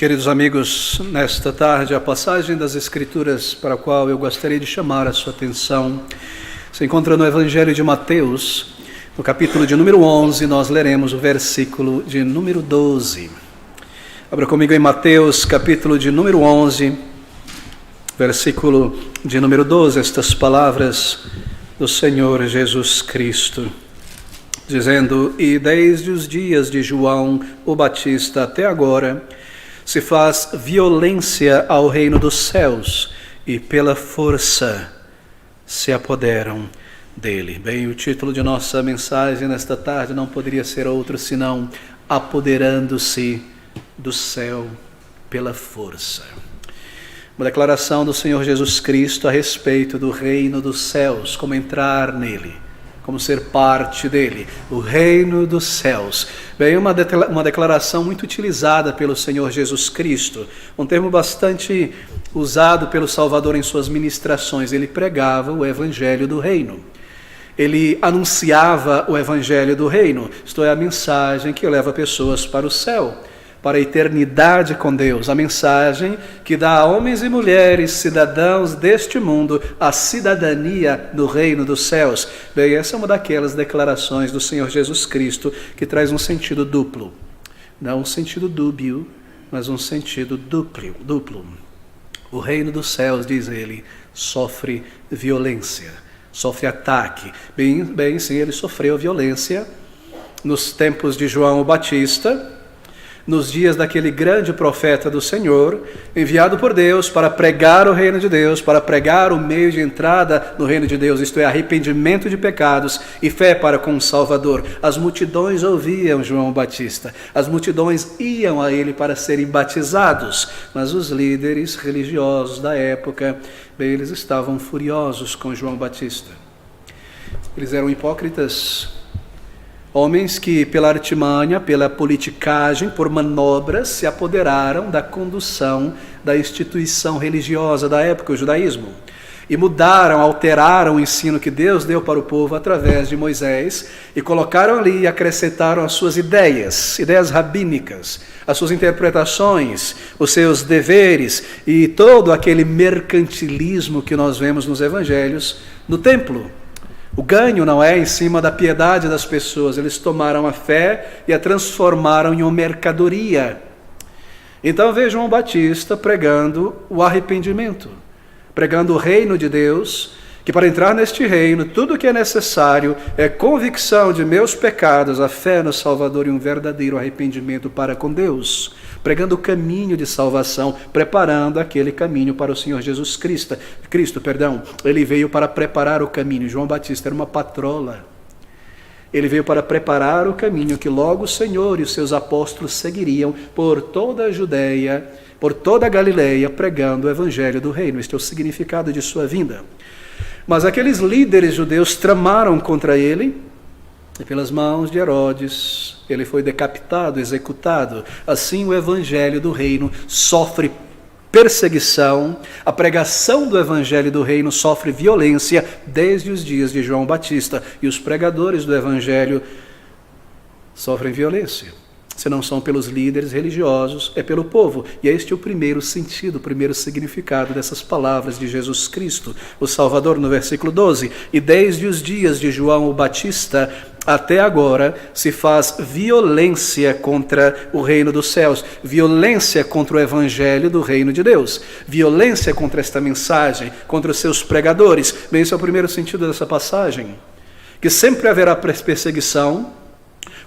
Queridos amigos, nesta tarde a passagem das Escrituras para a qual eu gostaria de chamar a sua atenção se encontra no Evangelho de Mateus, no capítulo de número 11, nós leremos o versículo de número 12. Abra comigo em Mateus, capítulo de número 11, versículo de número 12, estas palavras do Senhor Jesus Cristo, dizendo: "E desde os dias de João o Batista até agora, se faz violência ao reino dos céus, e pela força se apoderam dele." Bem, o título de nossa mensagem nesta tarde não poderia ser outro senão "Apoderando-se do céu pela força." Uma declaração do Senhor Jesus Cristo a respeito do reino dos céus, como entrar nele, como ser parte dele, o reino dos céus. Bem, uma declaração muito utilizada pelo Senhor Jesus Cristo, um termo bastante usado pelo Salvador em suas ministrações. Ele pregava o evangelho do reino. Ele anunciava o evangelho do reino, isto é, a mensagem que leva pessoas para o céu, para a eternidade com Deus, a mensagem que dá a homens e mulheres, cidadãos deste mundo, a cidadania do reino dos céus. Bem, essa é uma daquelas declarações do Senhor Jesus Cristo que traz um sentido duplo. Não um sentido dúbio, mas um sentido duplo. O reino dos céus, diz ele, sofre violência, sofre ataque. Bem, sim, ele sofreu violência nos tempos de João o Batista, nos dias daquele grande profeta do Senhor, enviado por Deus para pregar o reino de Deus, para pregar o meio de entrada no reino de Deus, isto é, arrependimento de pecados e fé para com o Salvador. As multidões ouviam João Batista, as multidões iam a ele para serem batizados, mas os líderes religiosos da época, bem, eles estavam furiosos com João Batista. Eles eram hipócritas, homens que pela artimanha, pela politicagem, por manobras, se apoderaram da condução da instituição religiosa da época, o judaísmo, e mudaram, alteraram o ensino que Deus deu para o povo através de Moisés, e colocaram ali e acrescentaram as suas ideias rabínicas, as suas interpretações, os seus deveres e todo aquele mercantilismo que nós vemos nos evangelhos no templo. O ganho não é em cima da piedade das pessoas, eles tomaram a fé e a transformaram em uma mercadoria. Então veja João Batista pregando o arrependimento, pregando o reino de Deus, que para entrar neste reino, tudo o que é necessário é convicção de meus pecados, a fé no Salvador e um verdadeiro arrependimento para com Deus, pregando o caminho de salvação, preparando aquele caminho para o Senhor Jesus Cristo. Ele veio para preparar o caminho. João Batista era uma patrola. Ele veio para preparar o caminho que logo o Senhor e os seus apóstolos seguiriam por toda a Judeia, por toda a Galileia, pregando o evangelho do reino. Este é o significado de sua vinda. Mas aqueles líderes judeus tramaram contra ele, e pelas mãos de Herodes, ele foi decapitado, executado. Assim o evangelho do reino sofre perseguição, a pregação do evangelho do reino sofre violência desde os dias de João Batista, e os pregadores do evangelho sofrem violência. Se não são pelos líderes religiosos, é pelo povo. E este é o primeiro sentido, o primeiro significado dessas palavras de Jesus Cristo, o Salvador, no versículo 12. "E desde os dias de João o Batista até agora se faz violência contra o reino dos céus, violência contra o evangelho do reino de Deus, violência contra esta mensagem, contra os seus pregadores." Bem, esse é o primeiro sentido dessa passagem, que sempre haverá perseguição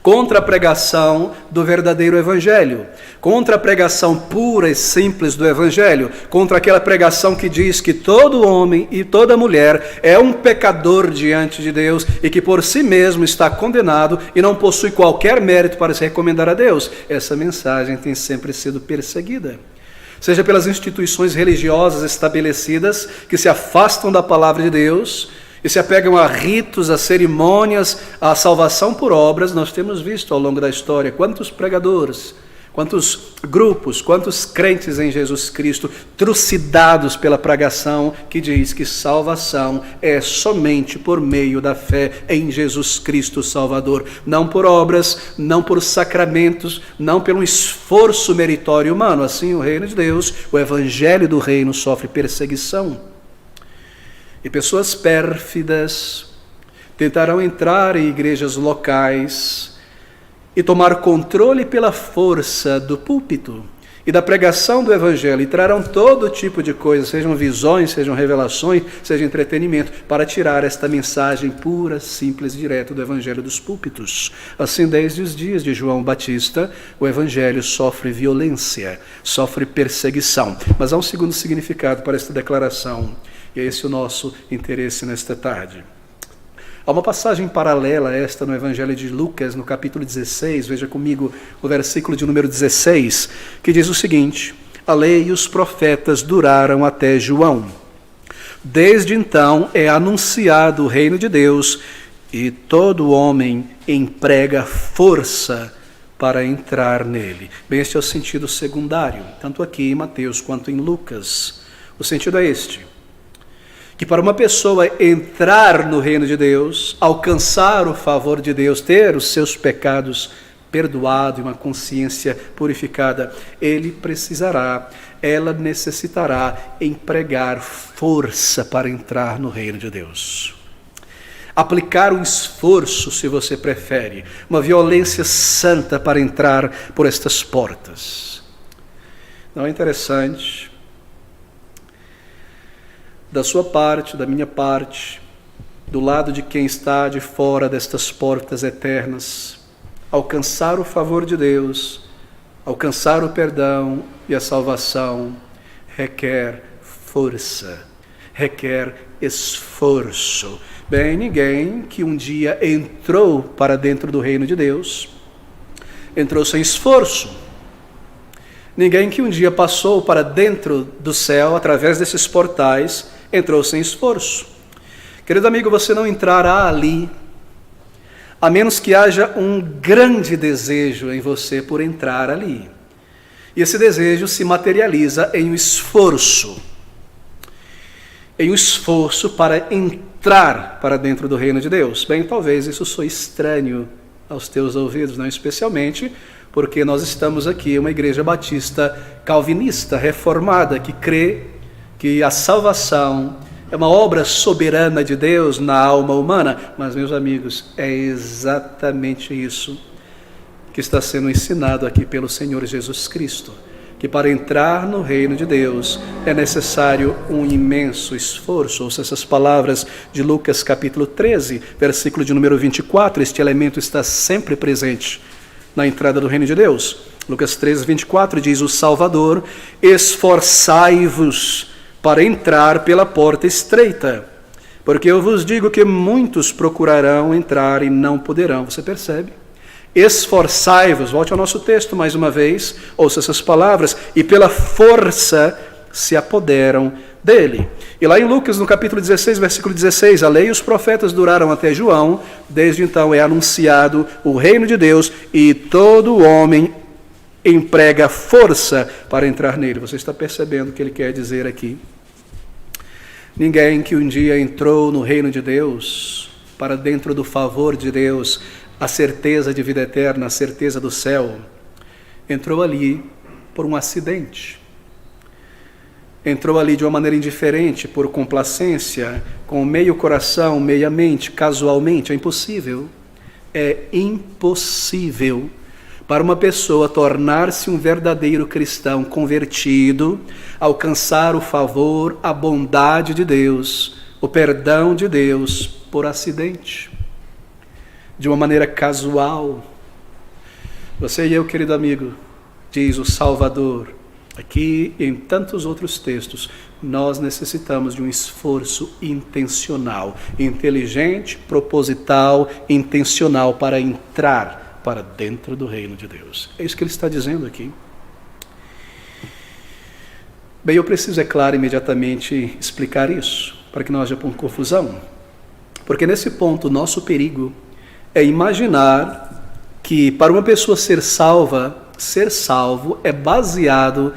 contra a pregação do verdadeiro evangelho, contra a pregação pura e simples do evangelho, contra aquela pregação que diz que todo homem e toda mulher é um pecador diante de Deus e que por si mesmo está condenado e não possui qualquer mérito para se recomendar a Deus. Essa mensagem tem sempre sido perseguida, seja pelas instituições religiosas estabelecidas que se afastam da palavra de Deus e se apegam a ritos, a cerimônias, a salvação por obras. Nós temos visto ao longo da história quantos pregadores, Quantos grupos, quantos crentes em Jesus Cristo trucidados pela pregação que diz que salvação é somente por meio da fé em Jesus Cristo Salvador. Não por obras, não por sacramentos, não pelo esforço meritório humano. Assim o reino de Deus, o evangelho do reino sofre perseguição. E pessoas pérfidas tentarão entrar em igrejas locais e tomar controle pela força do púlpito e da pregação do evangelho, e trarão todo tipo de coisas, sejam visões, sejam revelações, seja entretenimento, para tirar esta mensagem pura, simples e direta do evangelho dos púlpitos. Assim, desde os dias de João Batista, o evangelho sofre violência, sofre perseguição. Mas há um segundo significado para esta declaração, e é esse o nosso interesse nesta tarde. Há uma passagem paralela a esta no Evangelho de Lucas, no capítulo 16, veja comigo o versículo de número 16, que diz o seguinte: a lei e os profetas duraram até João. Desde então é anunciado o reino de Deus e todo homem emprega força para entrar nele. Bem, este é o sentido secundário, tanto aqui em Mateus quanto em Lucas. O sentido é este: que para uma pessoa entrar no reino de Deus, alcançar o favor de Deus, ter os seus pecados perdoados e uma consciência purificada, ela necessitará empregar força para entrar no reino de Deus. Aplicar um esforço, se você prefere, uma violência santa para entrar por estas portas. Não é interessante? Da sua parte, da minha parte, do lado de quem está de fora destas portas eternas, alcançar o favor de Deus, alcançar o perdão e a salvação, requer força, requer esforço. Bem, ninguém que um dia entrou para dentro do reino de Deus, entrou sem esforço. Ninguém que um dia passou para dentro do céu, através desses portais, entrou sem esforço. Querido amigo, você não entrará ali, a menos que haja um grande desejo em você por entrar ali. E esse desejo se materializa em um esforço. Em um esforço para entrar para dentro do reino de Deus. Bem, talvez isso soe estranho aos teus ouvidos, não especialmente porque nós estamos aqui, uma igreja batista calvinista, reformada, que crê que a salvação é uma obra soberana de Deus na alma humana. Mas, meus amigos, é exatamente isso que está sendo ensinado aqui pelo Senhor Jesus Cristo, que para entrar no reino de Deus é necessário um imenso esforço. Ouça essas palavras de Lucas capítulo 13, versículo de número 24, este elemento está sempre presente na entrada do reino de Deus. Lucas 13, 24 diz: o Salvador, esforçai-vos para entrar pela porta estreita, porque eu vos digo que muitos procurarão entrar e não poderão. Você percebe? Esforçai-vos, volte ao nosso texto mais uma vez, ouça essas palavras, e pela força se apoderam dele. E lá em Lucas, no capítulo 16, versículo 16, a lei e os profetas duraram até João, desde então é anunciado o reino de Deus e todo homem emprega força para entrar nele. Você está percebendo o que ele quer dizer aqui? Ninguém que um dia entrou no reino de Deus, para dentro do favor de Deus, a certeza de vida eterna, a certeza do céu, entrou ali por um acidente. Entrou ali de uma maneira indiferente, por complacência, com meio coração, meia mente, casualmente. É impossível. É impossível para uma pessoa tornar-se um verdadeiro cristão convertido, alcançar o favor, a bondade de Deus, o perdão de Deus por acidente, de uma maneira casual. Você e eu, querido amigo, diz o Salvador, aqui e em tantos outros textos, nós necessitamos de um esforço intencional, inteligente, proposital, intencional para entrar para dentro do reino de Deus. É isso que ele está dizendo aqui. Bem, eu preciso, é claro, imediatamente explicar isso, para que não haja confusão. Porque nesse ponto, o nosso perigo é imaginar que para uma pessoa ser salva, ser salvo é baseado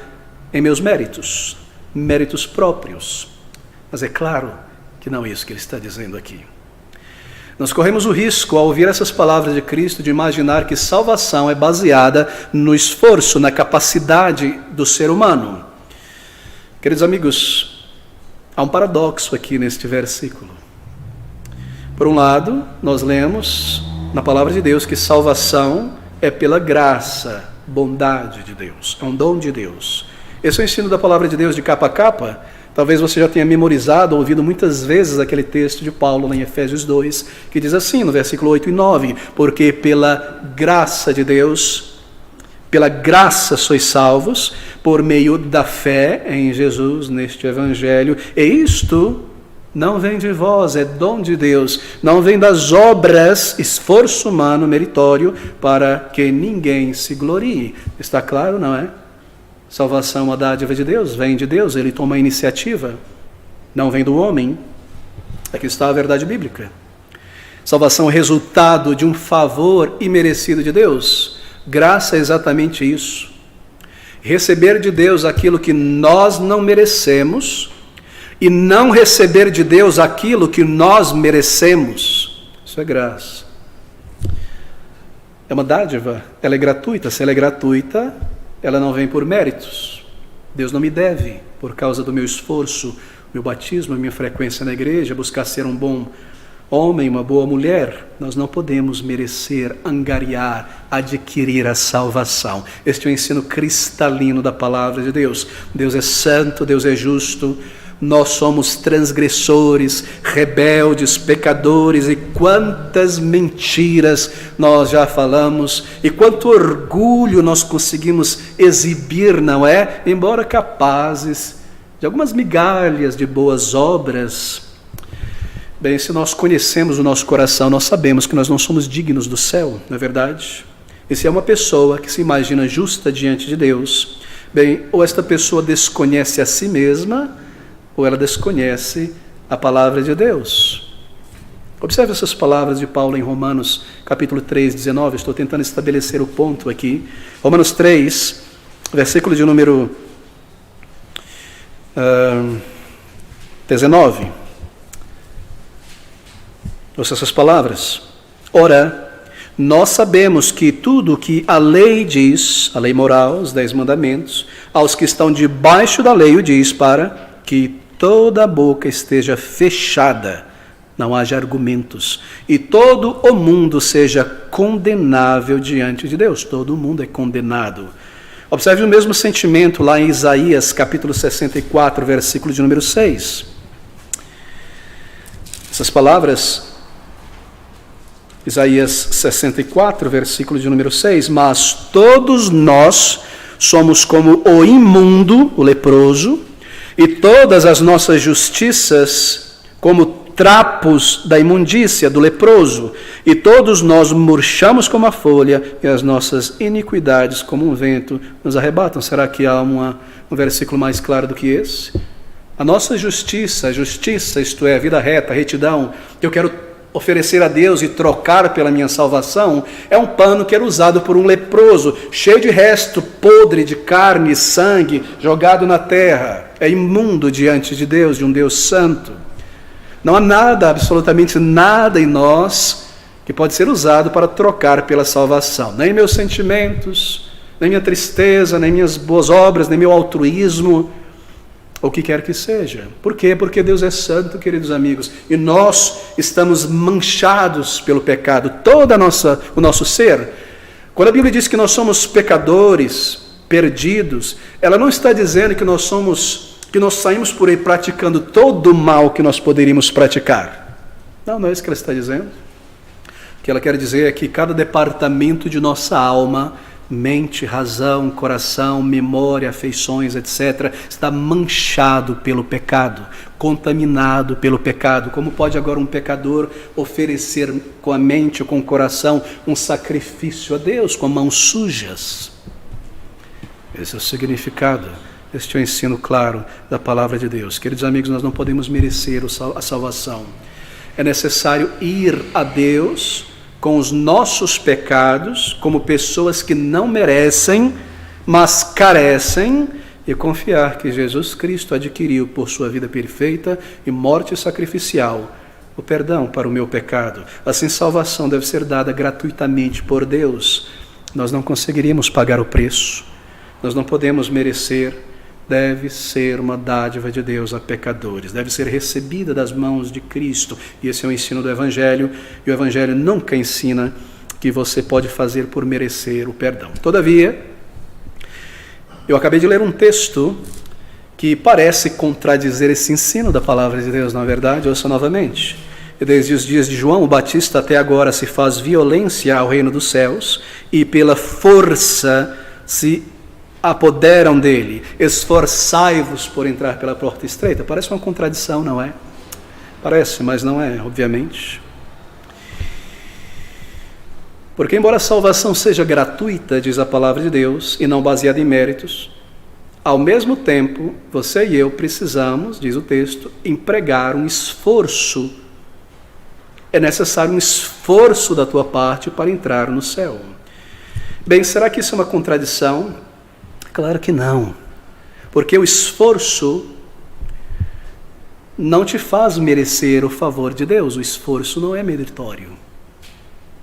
em meus méritos, méritos próprios. Mas é claro que não é isso que ele está dizendo aqui. Nós corremos o risco, ao ouvir essas palavras de Cristo, de imaginar que salvação é baseada no esforço, na capacidade do ser humano. Queridos amigos, há um paradoxo aqui neste versículo. Por um lado, nós lemos na palavra de Deus que salvação é pela graça, bondade de Deus, é um dom de Deus. Esse é o ensino da palavra de Deus de capa a capa. Talvez você já tenha memorizado, ouvido muitas vezes aquele texto de Paulo lá em Efésios 2, que diz assim, no versículo 8 e 9, porque pela graça de Deus, pela graça sois salvos, por meio da fé em Jesus, neste Evangelho, e isto não vem de vós, é dom de Deus, não vem das obras, esforço humano, meritório, para que ninguém se glorie. Está claro, não é? Salvação é uma dádiva de Deus, vem de Deus, ele toma a iniciativa, não vem do homem. Aqui está a verdade bíblica. Salvação é resultado de um favor imerecido de Deus. Graça é exatamente isso. Receber de Deus aquilo que nós não merecemos e não receber de Deus aquilo que nós merecemos. Isso é graça. É uma dádiva, ela é gratuita. Se ela é gratuita, ela não vem por méritos. Deus não me deve, por causa do meu esforço, meu batismo, a minha frequência na igreja, buscar ser um bom homem, uma boa mulher. Nós não podemos merecer, angariar, adquirir a salvação. Este é o ensino cristalino da palavra de Deus. Deus é santo, Deus é justo. Nós somos transgressores, rebeldes, pecadores, e quantas mentiras nós já falamos, e quanto orgulho nós conseguimos exibir, não é? Embora capazes de algumas migalhas de boas obras. Bem, se nós conhecemos o nosso coração, nós sabemos que nós não somos dignos do céu, não é verdade? E se é uma pessoa que se imagina justa diante de Deus, bem, ou esta pessoa desconhece a si mesma, ou ela desconhece a palavra de Deus. Observe essas palavras de Paulo em Romanos, capítulo 3, 19. Estou tentando estabelecer o ponto aqui. Romanos 3, versículo de número 19. Ouça essas palavras. Ora, nós sabemos que tudo o que a lei diz, a lei moral, os 10 mandamentos, aos que estão debaixo da lei o diz para que toda a boca esteja fechada, não haja argumentos, e todo o mundo seja condenável diante de Deus. Todo o mundo é condenado. Observe o mesmo sentimento lá em Isaías, capítulo 64, versículo de número 6. Essas palavras, Isaías 64, versículo de número 6, mas todos nós somos como o imundo, o leproso, e todas as nossas justiças como trapos da imundícia, do leproso, e todos nós murchamos como a folha, e as nossas iniquidades como um vento nos arrebatam. Será que há um versículo mais claro do que esse? A nossa justiça, isto é, a vida reta, a retidão, que eu quero oferecer a Deus e trocar pela minha salvação, é um pano que era usado por um leproso, cheio de resto podre de carne e sangue, jogado na terra. É imundo diante de Deus, de um Deus santo. Não há nada, absolutamente nada em nós que pode ser usado para trocar pela salvação. Nem meus sentimentos, nem minha tristeza, nem minhas boas obras, nem meu altruísmo, ou o que quer que seja. Por quê? Porque Deus é santo, queridos amigos, e nós estamos manchados pelo pecado, todo o nosso ser. Quando a Bíblia diz que nós somos pecadores, perdidos, ela não está dizendo que nós saímos por aí praticando todo o mal que nós poderíamos praticar. Não é isso que ela está dizendo. O que ela quer dizer é que cada departamento de nossa alma, mente, razão, coração, memória, afeições, etc., está manchado pelo pecado, contaminado pelo pecado. Como pode agora um pecador oferecer com a mente ou com o coração um sacrifício a Deus com mãos sujas? Esse é o significado, este é o ensino claro da palavra de Deus. Queridos amigos, nós não podemos merecer a salvação. É necessário ir a Deus com os nossos pecados, como pessoas que não merecem, mas carecem, e confiar que Jesus Cristo adquiriu por sua vida perfeita e morte sacrificial o perdão para o meu pecado. Assim, salvação deve ser dada gratuitamente por Deus. Nós não conseguiríamos pagar o preço, nós não podemos merecer. Deve ser uma dádiva de Deus a pecadores, deve ser recebida das mãos de Cristo. E esse é o ensino do Evangelho, e o Evangelho nunca ensina que você pode fazer por merecer o perdão. Todavia, eu acabei de ler um texto que parece contradizer esse ensino da palavra de Deus, na verdade. Ouça novamente. E desde os dias de João o Batista até agora se faz violência ao reino dos céus, e pela força se apoderam dele. Esforçai-vos por entrar pela porta estreita. Parece uma contradição, não é? Parece, mas não é, obviamente. Porque embora a salvação seja gratuita, diz a palavra de Deus, e não baseada em méritos, ao mesmo tempo, você e eu precisamos, diz o texto, empregar um esforço. É necessário um esforço da tua parte para entrar no céu. Bem, será que isso é uma contradição? Claro que não, porque o esforço não te faz merecer o favor de Deus. O esforço não é meritório.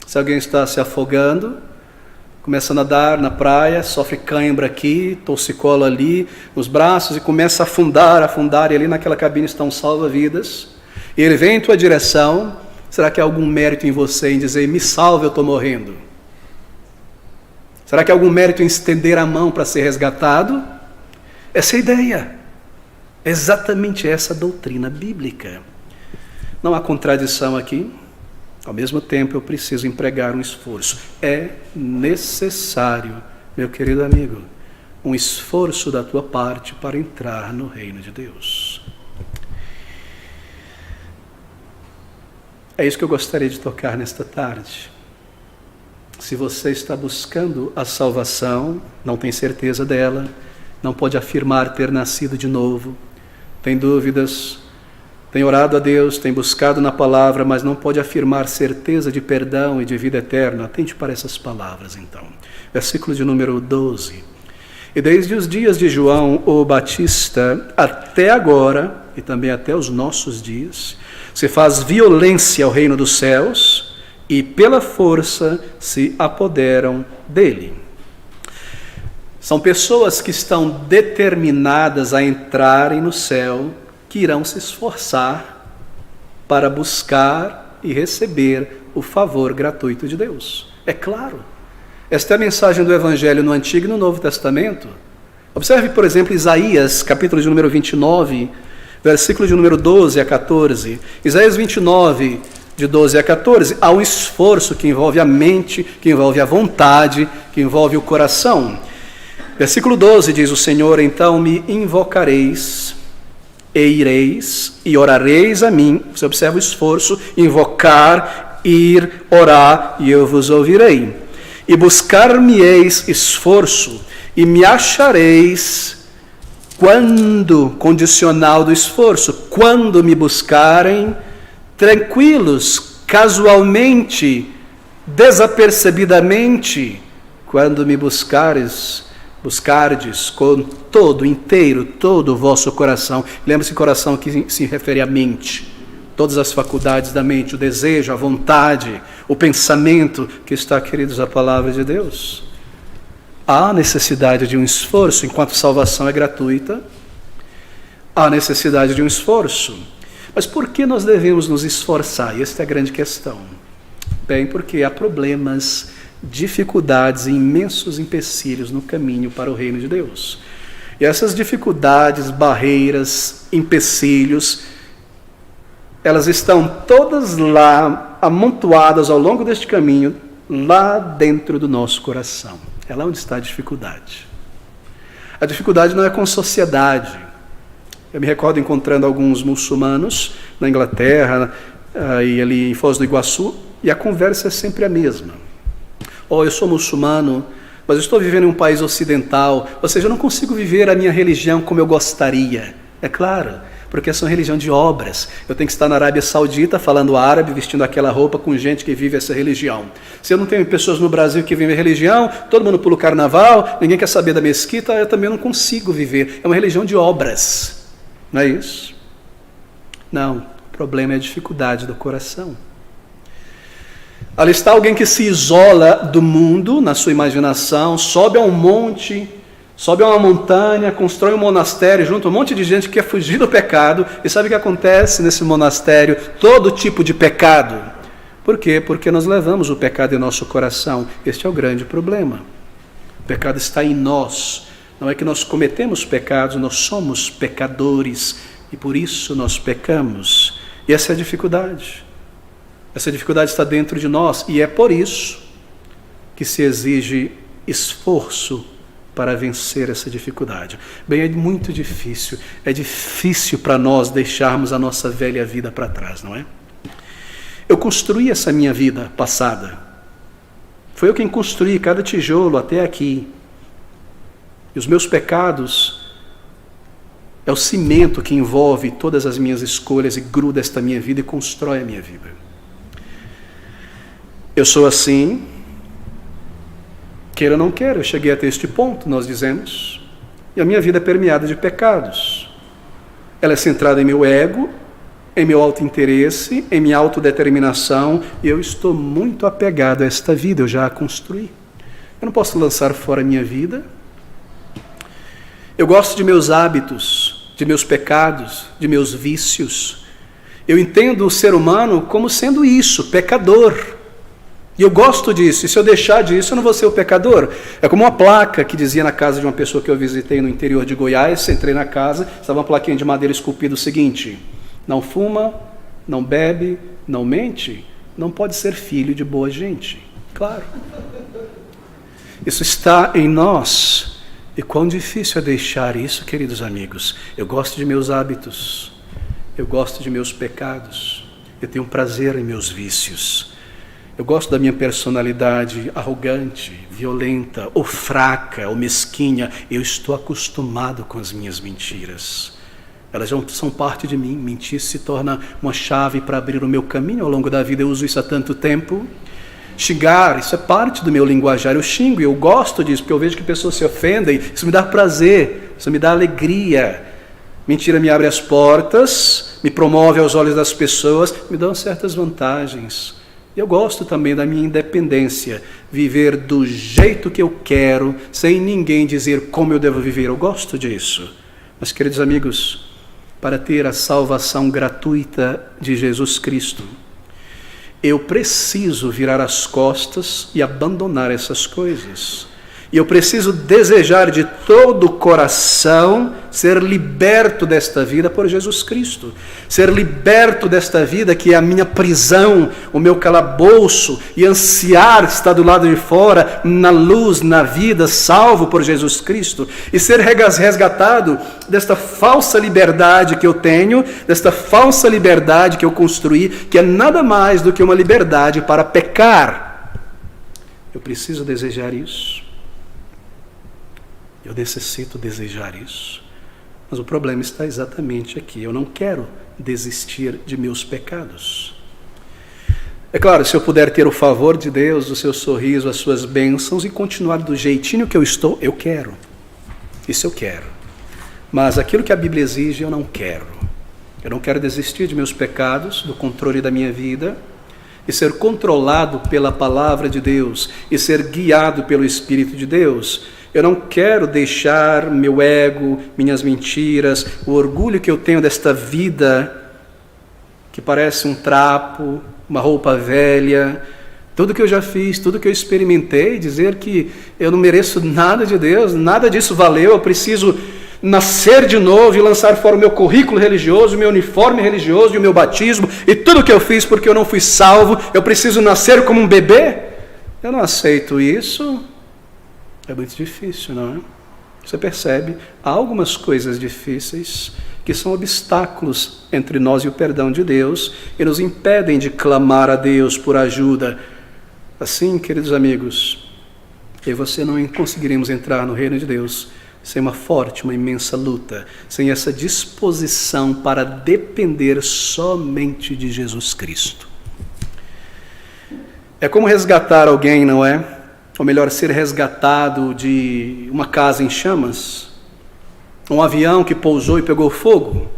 Se alguém está se afogando, começa a nadar na praia, sofre cãibra aqui, torcicolo ali nos braços e começa a afundar, e ali naquela cabine está um salva-vidas, e ele vem em tua direção, será que há algum mérito em você em dizer, me salve, eu estou morrendo? Será que há algum mérito em estender a mão para ser resgatado? Essa é a ideia. É exatamente essa a doutrina bíblica. Não há contradição aqui. Ao mesmo tempo, eu preciso empregar um esforço. É necessário, meu querido amigo, um esforço da tua parte para entrar no reino de Deus. É isso que eu gostaria de tocar nesta tarde. Se você está buscando a salvação, não tem certeza dela, não pode afirmar ter nascido de novo, tem dúvidas, tem orado a Deus, tem buscado na palavra, mas não pode afirmar certeza de perdão e de vida eterna, atente para essas palavras então. Versículo de número 12. E desde os dias de João o Batista até agora, e também até os nossos dias, se faz violência ao reino dos céus, e pela força se apoderam dele. São pessoas que estão determinadas a entrarem no céu, que irão se esforçar para buscar e receber o favor gratuito de Deus. É claro. Esta é a mensagem do Evangelho no Antigo e no Novo Testamento. Observe, por exemplo, Isaías, capítulo de número 29, versículo de número 12 a 14. Isaías 29, de 12 a 14, há um esforço que envolve a mente, que envolve a vontade, que envolve o coração. Versículo 12 diz o Senhor, então me invocareis, e ireis, e orareis a mim. Você observa o esforço, invocar, ir, orar, e eu vos ouvirei. E buscar-me-eis esforço, e me achareis quando, condicional do esforço, quando me buscarem, tranquilos, casualmente, desapercebidamente, quando me buscardes com todo, inteiro, todo o vosso coração. Lembre-se, coração que se refere à mente, todas as faculdades da mente, o desejo, a vontade, o pensamento, que está, queridos, a palavra de Deus. Há necessidade de um esforço, enquanto salvação é gratuita, há necessidade de um esforço. Mas por que nós devemos nos esforçar? E esta é a grande questão. Bem, porque há problemas, dificuldades e imensos empecilhos no caminho para o reino de Deus. E essas dificuldades, barreiras, empecilhos, elas estão todas lá, amontoadas ao longo deste caminho, lá dentro do nosso coração. É lá onde está a dificuldade. A dificuldade não é com a sociedade. Eu me recordo encontrando alguns muçulmanos na Inglaterra e ali em Foz do Iguaçu, e a conversa é sempre a mesma. Eu sou muçulmano, mas eu estou vivendo em um país ocidental, ou seja, eu não consigo viver a minha religião como eu gostaria. É claro, porque são religião de obras. Eu tenho que estar na Arábia Saudita falando árabe, vestindo aquela roupa com gente que vive essa religião. Se eu não tenho pessoas no Brasil que vivem a religião, todo mundo pula o carnaval, ninguém quer saber da mesquita, eu também não consigo viver. É uma religião de obras, não é isso? Não, o problema é a dificuldade do coração. Ali está alguém que se isola do mundo na sua imaginação, sobe a um monte, sobe a uma montanha, constrói um monastério junto a um monte de gente que quer fugir do pecado. E sabe o que acontece nesse monastério? Todo tipo de pecado. Por quê? Porque nós levamos o pecado em nosso coração. Este é o grande problema. O pecado está em nós. Não é que nós cometemos pecados, nós somos pecadores. E por isso nós pecamos. E essa é a dificuldade. Essa dificuldade está dentro de nós. E é por isso que se exige esforço para vencer essa dificuldade. Bem, é muito difícil. É difícil para nós deixarmos a nossa velha vida para trás, não é? Eu construí essa minha vida passada. Foi eu quem construí cada tijolo até aqui. E os meus pecados é o cimento que envolve todas as minhas escolhas e gruda esta minha vida e constrói a minha vida. Eu sou assim, queira ou não queira, eu cheguei até este ponto, nós dizemos, e a minha vida é permeada de pecados. Ela é centrada em meu ego, em meu autointeresse, em minha autodeterminação, e eu estou muito apegado a esta vida, eu já a construí. Eu não posso lançar fora a minha vida. Eu gosto de meus hábitos, de meus pecados, de meus vícios. Eu entendo o ser humano como sendo isso, pecador. E eu gosto disso, e se eu deixar disso, eu não vou ser o pecador. É como uma placa que dizia na casa de uma pessoa que eu visitei no interior de Goiás, entrei na casa, estava uma plaquinha de madeira esculpida o seguinte: não fuma, não bebe, não mente, não pode ser filho de boa gente. Claro. Isso está em nós. E quão difícil é deixar isso, queridos amigos. Eu gosto de meus hábitos, eu gosto de meus pecados, eu tenho prazer em meus vícios. Eu gosto da minha personalidade arrogante, violenta, ou fraca, ou mesquinha. Eu estou acostumado com as minhas mentiras. Elas já são parte de mim. Mentir se torna uma chave para abrir o meu caminho ao longo da vida. Eu uso isso há tanto tempo. Xingar, isso é parte do meu linguajar. Eu xingo e eu gosto disso, porque eu vejo que pessoas se ofendem. Isso me dá prazer, isso me dá alegria. Mentira me abre as portas, me promove aos olhos das pessoas, me dá certas vantagens. Eu gosto também da minha independência, viver do jeito que eu quero, sem ninguém dizer como eu devo viver. Eu gosto disso. Mas, queridos amigos, para ter a salvação gratuita de Jesus Cristo, eu preciso virar as costas e abandonar essas coisas. E eu preciso desejar de todo o coração ser liberto desta vida por Jesus Cristo. Ser liberto desta vida que é a minha prisão, o meu calabouço, e ansiar estar do lado de fora, na luz, na vida, salvo por Jesus Cristo. E ser resgatado desta falsa liberdade que eu tenho, desta falsa liberdade que eu construí, que é nada mais do que uma liberdade para pecar. Eu preciso desejar isso. Eu necessito desejar isso. Mas o problema está exatamente aqui. Eu não quero desistir de meus pecados. É claro, se eu puder ter o favor de Deus, o seu sorriso, as suas bênçãos e continuar do jeitinho que eu estou, eu quero. Isso eu quero. Mas aquilo que a Bíblia exige, eu não quero. Eu não quero desistir de meus pecados, do controle da minha vida, e ser controlado pela palavra de Deus, e ser guiado pelo Espírito de Deus. Eu não quero deixar meu ego, minhas mentiras, o orgulho que eu tenho desta vida, que parece um trapo, uma roupa velha, tudo que eu já fiz, tudo que eu experimentei, dizer que eu não mereço nada de Deus, nada disso valeu, eu preciso nascer de novo e lançar fora o meu currículo religioso, o meu uniforme religioso e o meu batismo, e tudo que eu fiz porque eu não fui salvo, eu preciso nascer como um bebê. Eu não aceito isso. É muito difícil, não é? Você percebe, há algumas coisas difíceis que são obstáculos entre nós e o perdão de Deus e nos impedem de clamar a Deus por ajuda. Assim, queridos amigos, eu e você não conseguiremos entrar no reino de Deus sem uma forte, uma imensa luta, sem essa disposição para depender somente de Jesus Cristo. É como resgatar alguém, não é? Ou melhor, ser resgatado de uma casa em chamas, um avião que pousou e pegou fogo.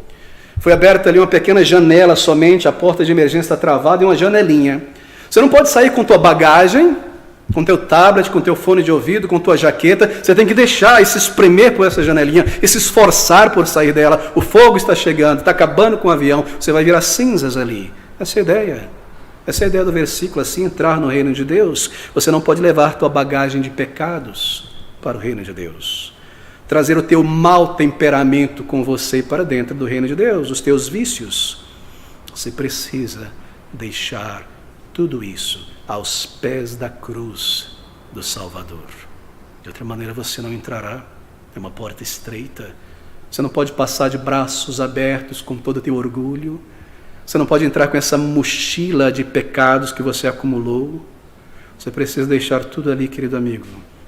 Foi aberta ali uma pequena janela somente, a porta de emergência está travada e uma janelinha. Você não pode sair com tua bagagem, com teu tablet, com teu fone de ouvido, com tua jaqueta. Você tem que deixar e se espremer por essa janelinha e se esforçar por sair dela. O fogo está chegando, está acabando com o avião, você vai virar cinzas ali. Essa é a ideia. Essa é a ideia do versículo, assim, entrar no reino de Deus. Você não pode levar tua bagagem de pecados para o reino de Deus. Trazer o teu mau temperamento com você para dentro do reino de Deus, os teus vícios. Você precisa deixar tudo isso aos pés da cruz do Salvador. De outra maneira você não entrará. É uma porta estreita. Você não pode passar de braços abertos com todo o teu orgulho. Você não pode entrar com essa mochila de pecados que você acumulou. Você precisa deixar tudo ali, querido amigo.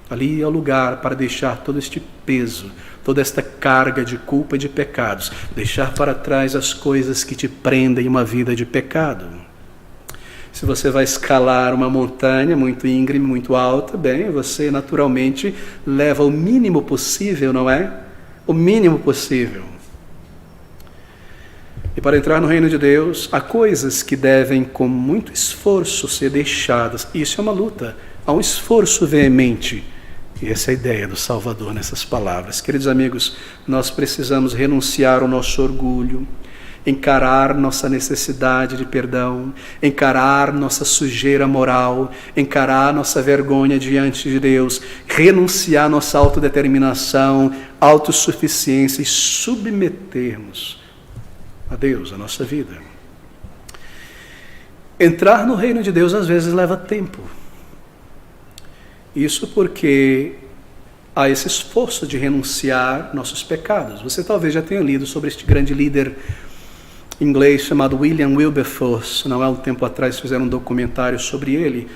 Ali é o lugar para deixar todo este peso, toda esta carga de culpa e de pecados. Deixar para trás as coisas que te prendem uma vida de pecado. Se você vai escalar uma montanha muito íngreme, muito alta, bem, você naturalmente leva o mínimo possível, não é? O mínimo possível. E para entrar no reino de Deus, há coisas que devem com muito esforço ser deixadas. Isso é uma luta, há um esforço veemente. E essa é a ideia do Salvador nessas palavras. Queridos amigos, nós precisamos renunciar ao nosso orgulho, encarar nossa necessidade de perdão, encarar nossa sujeira moral, encarar nossa vergonha diante de Deus, renunciar nossa autodeterminação, autossuficiência e submetermos a Deus a nossa vida. Entrar no reino de Deus às vezes leva tempo. Isso porque há esse esforço de renunciar nossos pecados. Você talvez já tenha lido sobre este grande líder inglês chamado William Wilberforce. Não há um tempo atrás fizeram um documentário sobre ele.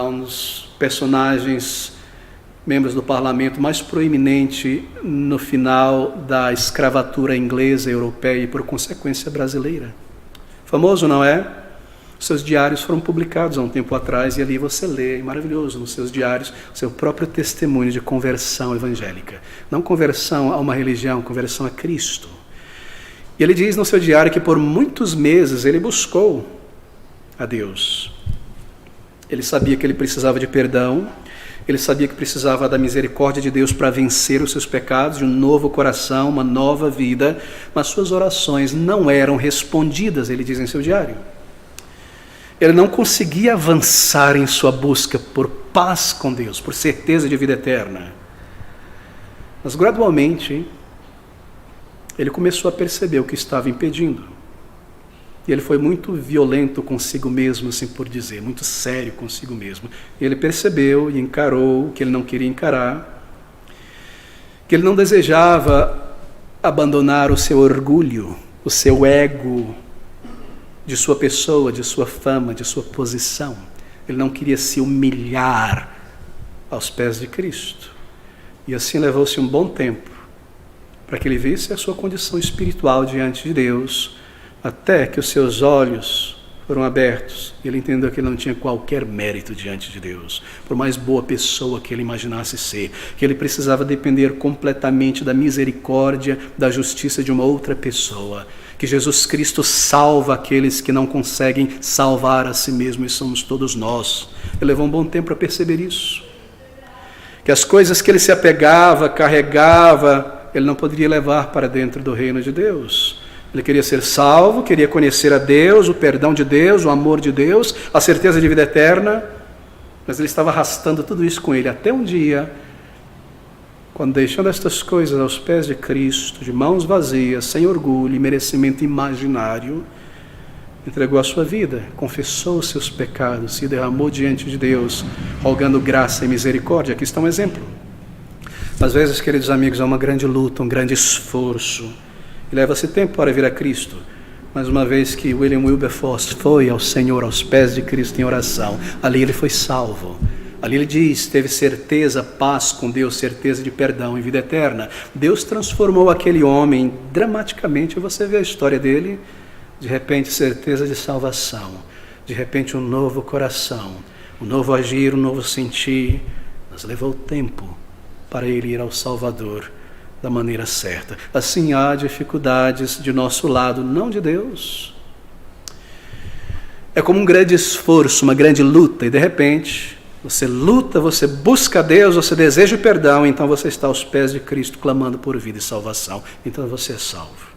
Um dos personagens, membros do parlamento mais proeminente no final da escravatura inglesa, europeia e por consequência brasileira. Famoso, não é? Seus diários foram publicados há um tempo atrás e ali você lê, maravilhoso, nos seus diários, seu próprio testemunho de conversão evangélica. Não conversão a uma religião, conversão a Cristo. E ele diz no seu diário que por muitos meses ele buscou a Deus. Ele sabia que ele precisava de perdão, ele sabia que precisava da misericórdia de Deus para vencer os seus pecados, de um novo coração, uma nova vida, mas suas orações não eram respondidas, ele diz em seu diário. Ele não conseguia avançar em sua busca por paz com Deus, por certeza de vida eterna. Mas gradualmente, ele começou a perceber o que estava impedindo. E ele foi muito violento consigo mesmo, assim por dizer, muito sério consigo mesmo. E ele percebeu e encarou o que ele não queria encarar, que ele não desejava abandonar o seu orgulho, o seu ego, de sua pessoa, de sua fama, de sua posição. Ele não queria se humilhar aos pés de Cristo. E assim levou-se um bom tempo para que ele visse a sua condição espiritual diante de Deus, até que os seus olhos foram abertos e ele entendeu que ele não tinha qualquer mérito diante de Deus, por mais boa pessoa que ele imaginasse ser, que ele precisava depender completamente da misericórdia, da justiça de uma outra pessoa, que Jesus Cristo salva aqueles que não conseguem salvar a si mesmo, e somos todos nós. Ele levou um bom tempo para perceber isso, que as coisas que ele se apegava, carregava, ele não poderia levar para dentro do reino de Deus. Ele queria ser salvo, queria conhecer a Deus, o perdão de Deus, o amor de Deus, a certeza de vida eterna, mas ele estava arrastando tudo isso com ele, até um dia, quando deixando estas coisas aos pés de Cristo, de mãos vazias, sem orgulho e merecimento imaginário, entregou a sua vida, confessou os seus pecados, se derramou diante de Deus, rogando graça e misericórdia. Aqui está um exemplo. Às vezes, queridos amigos, há uma grande luta, um grande esforço, e leva-se tempo para vir a Cristo. Mas uma vez que William Wilberforce foi ao Senhor, aos pés de Cristo em oração, ali ele foi salvo. Ali ele diz, teve certeza, paz com Deus, certeza de perdão e vida eterna. Deus transformou aquele homem dramaticamente, você vê a história dele, de repente certeza de salvação, de repente um novo coração, um novo agir, um novo sentir. Mas levou tempo para ele ir ao Salvador da maneira certa. Assim há dificuldades de nosso lado, não de Deus. É como um grande esforço, uma grande luta, e de repente você luta, você busca Deus, você deseja o perdão, então você está aos pés de Cristo clamando por vida e salvação. Então você é salvo.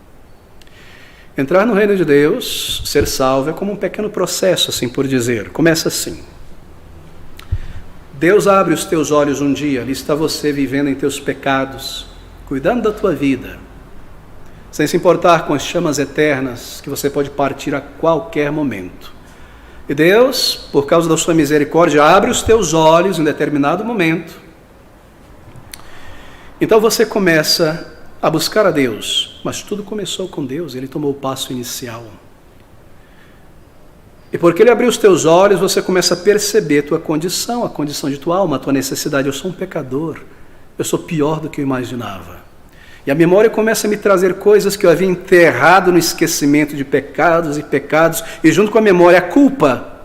Entrar no reino de Deus, ser salvo, é como um pequeno processo, assim por dizer. Começa assim. Deus abre os teus olhos um dia, ali está você vivendo em teus pecados, cuidando da tua vida, sem se importar com as chamas eternas que você pode partir a qualquer momento. E Deus, por causa da sua misericórdia, abre os teus olhos em determinado momento. Então você começa a buscar a Deus, mas tudo começou com Deus, Ele tomou o passo inicial. E porque Ele abriu os teus olhos, você começa a perceber tua condição, a condição de tua alma, a tua necessidade. Eu sou um pecador, eu sou pior do que eu imaginava. E a memória começa a me trazer coisas que eu havia enterrado no esquecimento de pecados e pecados, e junto com a memória, a culpa.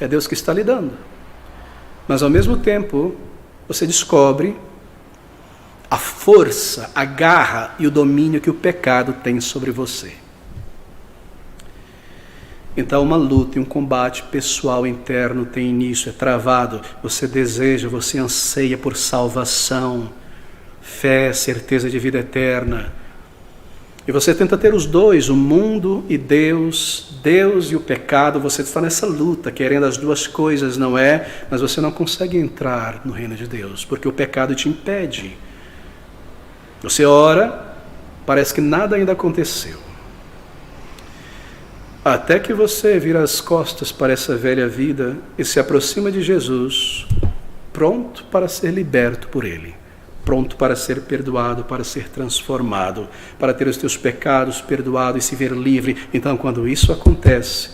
É Deus que está lhe dando. Mas ao mesmo tempo, você descobre a força, a garra e o domínio que o pecado tem sobre você. Então uma luta e um combate pessoal interno tem início, é travado. Você deseja, você anseia por salvação, fé, certeza de vida eterna. E você tenta ter os dois, o mundo e Deus, Deus e o pecado. Você está nessa luta, querendo as duas coisas, não é? Mas você não consegue entrar no reino de Deus, porque o pecado te impede. Você ora, parece que nada ainda aconteceu. Até que você vira as costas para essa velha vida e se aproxima de Jesus, pronto para ser liberto por Ele, pronto para ser perdoado, para ser transformado, para ter os teus pecados perdoados e se ver livre. Então, quando isso acontece,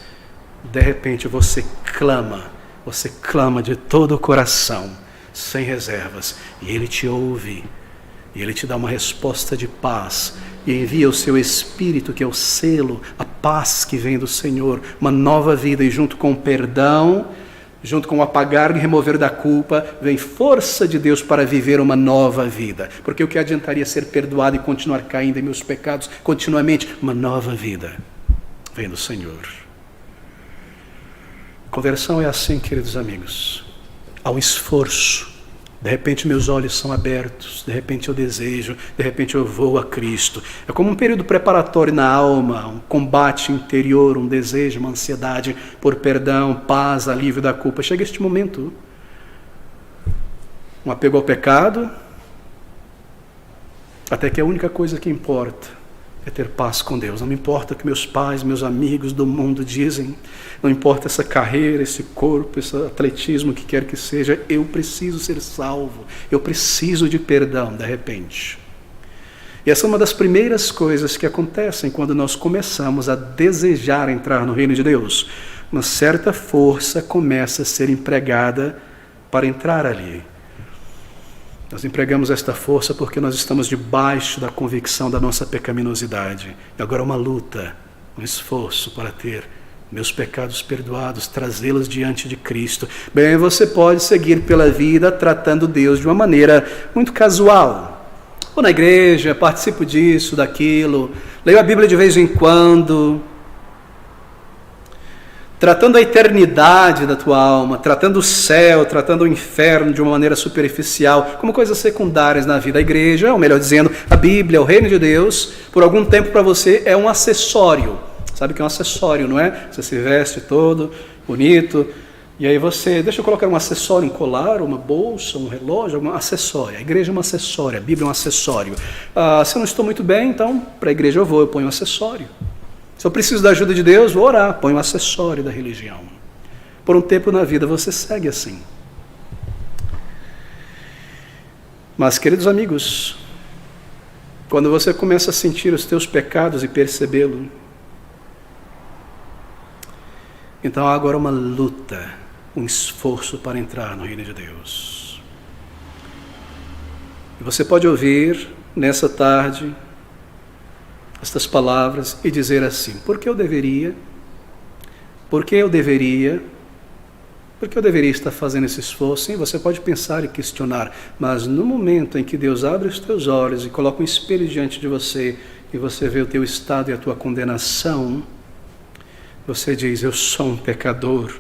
de repente você clama de todo o coração, sem reservas, e Ele te ouve, e Ele te dá uma resposta de paz, e envia o seu Espírito, que é o selo, a paz que vem do Senhor, uma nova vida, e junto com o perdão, junto com o apagar e remover da culpa, vem força de Deus para viver uma nova vida. Porque o que adiantaria ser perdoado e continuar caindo em meus pecados continuamente? Uma nova vida vem do Senhor. Conversão é assim, queridos amigos. Há um esforço. De repente meus olhos são abertos, de repente eu desejo, de repente eu vou a Cristo. É como um período preparatório na alma, um combate interior, um desejo, uma ansiedade por perdão, paz, alívio da culpa. Chega este momento, um apego ao pecado, até que a única coisa que importa é ter paz com Deus. Não me importa o que meus pais, meus amigos do mundo dizem, não importa essa carreira, esse corpo, esse atletismo, o que quer que seja, eu preciso ser salvo, eu preciso de perdão, de repente. E essa é uma das primeiras coisas que acontecem quando nós começamos a desejar entrar no reino de Deus. Uma certa força começa a ser empregada para entrar ali. Nós empregamos esta força porque nós estamos debaixo da convicção da nossa pecaminosidade. E agora uma luta, um esforço para ter meus pecados perdoados, trazê-los diante de Cristo. Bem, você pode seguir pela vida tratando Deus de uma maneira muito casual. Vou na igreja, participo disso, daquilo, leio a Bíblia de vez em quando, tratando a eternidade da tua alma, tratando o céu, tratando o inferno de uma maneira superficial, como coisas secundárias na vida. A igreja, ou melhor dizendo, a Bíblia, o reino de Deus, por algum tempo para você é um acessório. Sabe o que é um acessório, não é? Você se veste todo bonito, e aí você, deixa eu colocar um acessório, um colar, uma bolsa, um relógio, um acessório. A igreja é um acessório, a Bíblia é um acessório. Se eu não estou muito bem, então para a igreja eu ponho um acessório. Se eu preciso da ajuda de Deus, vou orar, põe um acessório da religião. Por um tempo na vida você segue assim. Mas, queridos amigos, quando você começa a sentir os teus pecados e percebê-lo, então há agora uma luta um esforço para entrar no reino de Deus. E você pode ouvir nessa tarde estas palavras e dizer assim: por que eu deveria? Por que eu deveria? Por que eu deveria estar fazendo esse esforço? Sim, você pode pensar e questionar, mas no momento em que Deus abre os teus olhos e coloca um espelho diante de você e você vê o teu estado e a tua condenação, você diz: eu sou um pecador,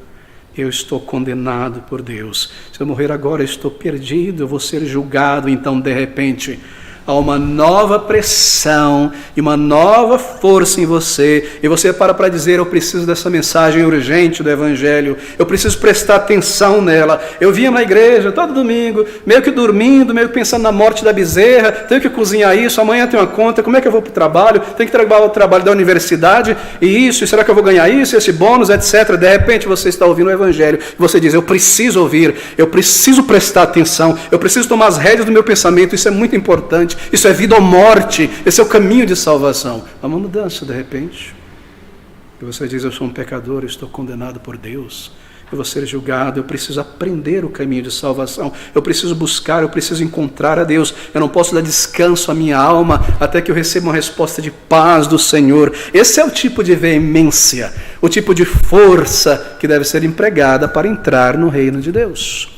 eu estou condenado por Deus. Se eu morrer agora, eu estou perdido, eu vou ser julgado. Então, de repente, há uma nova pressão e uma nova força em você, e você para dizer: eu preciso dessa mensagem urgente do Evangelho, eu preciso prestar atenção nela. Eu vinha na igreja todo domingo, meio que dormindo, meio que pensando na morte da bezerra, tenho que cozinhar isso, amanhã tem uma conta, como é que eu vou para o trabalho, tenho que trabalhar o trabalho da universidade, e será que eu vou ganhar isso, esse bônus, etc. De repente você está ouvindo o Evangelho, e você diz: eu preciso ouvir, eu preciso prestar atenção, eu preciso tomar as rédeas do meu pensamento, isso é muito importante. Isso é vida ou morte, esse é o caminho de salvação. Há uma mudança de repente. E você diz: eu sou um pecador, eu estou condenado por Deus, eu vou ser julgado, eu preciso aprender o caminho de salvação, eu preciso buscar, eu preciso encontrar a Deus, eu não posso dar descanso à minha alma até que eu receba uma resposta de paz do Senhor. Esse é o tipo de veemência, o tipo de força que deve ser empregada para entrar no reino de Deus.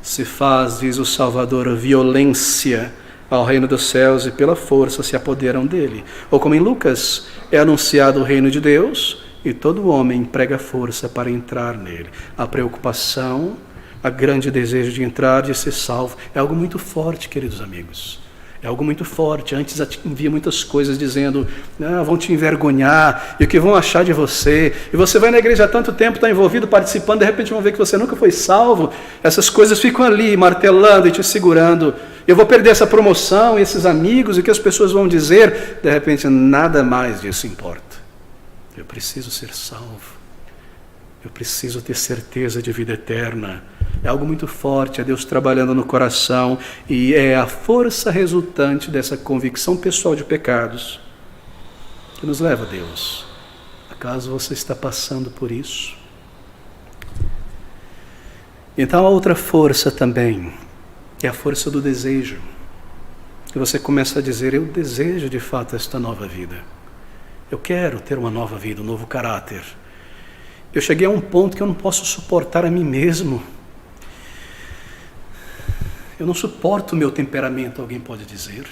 Se faz, diz o Salvador, violência ao reino dos céus e pela força se apoderam dele. Ou como em Lucas, é anunciado o reino de Deus e todo homem emprega força para entrar nele. A preocupação, a grande desejo de entrar, de ser salvo, é algo muito forte, queridos amigos. É algo muito forte. Antes havia muitas coisas dizendo: vão te envergonhar, e o que vão achar de você? E você vai na igreja há tanto tempo, está envolvido, participando, de repente vão ver que você nunca foi salvo. Essas coisas ficam ali, martelando e te segurando. Eu vou perder essa promoção, esses amigos, e o que as pessoas vão dizer? De repente, nada mais disso importa. Eu preciso ser salvo. Eu preciso ter certeza de vida eterna. É algo muito forte, é Deus trabalhando no coração, e é a força resultante dessa convicção pessoal de pecados que nos leva a Deus. Acaso você está passando por isso? Então a outra força também é a força do desejo. Que você começa a dizer: eu desejo de fato esta nova vida. Eu quero ter uma nova vida, um novo caráter. Eu cheguei a um ponto que eu não posso suportar a mim mesmo. Eu não suporto o meu temperamento, alguém pode dizer.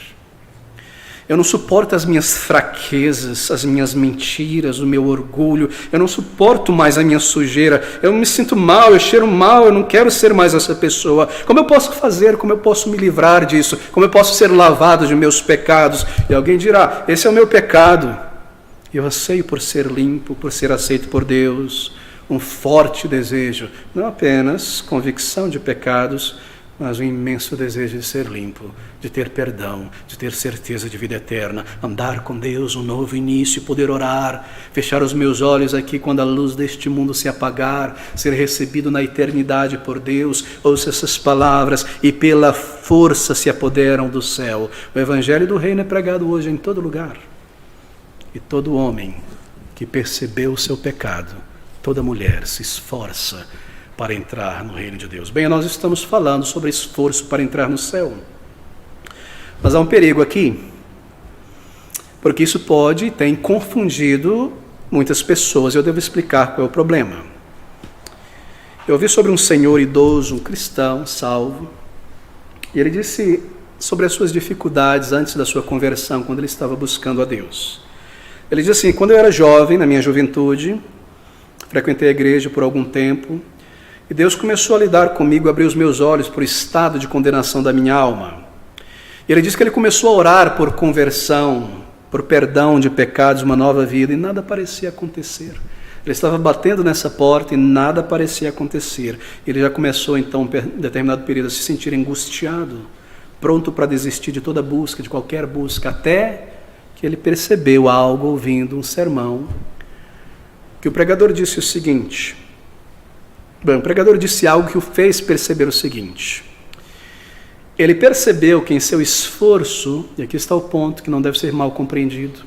Eu não suporto as minhas fraquezas, as minhas mentiras, o meu orgulho. Eu não suporto mais a minha sujeira. Eu me sinto mal, eu cheiro mal, eu não quero ser mais essa pessoa. Como eu posso fazer? Como eu posso me livrar disso? Como eu posso ser lavado de meus pecados? E alguém dirá: esse é o meu pecado. E eu anseio por ser limpo, por ser aceito por Deus. Um forte desejo, não apenas convicção de pecados, mas um imenso desejo de ser limpo, de ter perdão, de ter certeza de vida eterna, andar com Deus, um novo início, poder orar, fechar os meus olhos aqui quando a luz deste mundo se apagar, ser recebido na eternidade por Deus. Ouça essas palavras: e pela força se apoderam do céu. O Evangelho do Reino é pregado hoje em todo lugar. E todo homem que percebeu o seu pecado, toda mulher se esforça para entrar no reino de Deus. Bem, nós estamos falando sobre esforço para entrar no céu. Mas há um perigo aqui, porque isso pode e tem confundido muitas pessoas. Eu devo explicar qual é o problema. Eu ouvi sobre um senhor idoso, um cristão, salvo, e ele disse sobre as suas dificuldades antes da sua conversão, quando ele estava buscando a Deus. Ele disse assim: quando eu era jovem, na minha juventude, frequentei a igreja por algum tempo, e Deus começou a lidar comigo, abrir os meus olhos para o estado de condenação da minha alma. E ele disse que ele começou a orar por conversão, por perdão de pecados, uma nova vida, e nada parecia acontecer. Ele estava batendo nessa porta e nada parecia acontecer. Ele já começou então, em determinado período, a se sentir angustiado, pronto para desistir de toda busca, de qualquer busca, até que ele percebeu algo ouvindo um sermão, que o pregador disse o seguinte. Bem, o pregador disse algo que o fez perceber o seguinte: ele percebeu que em seu esforço, e aqui está o ponto que não deve ser mal compreendido,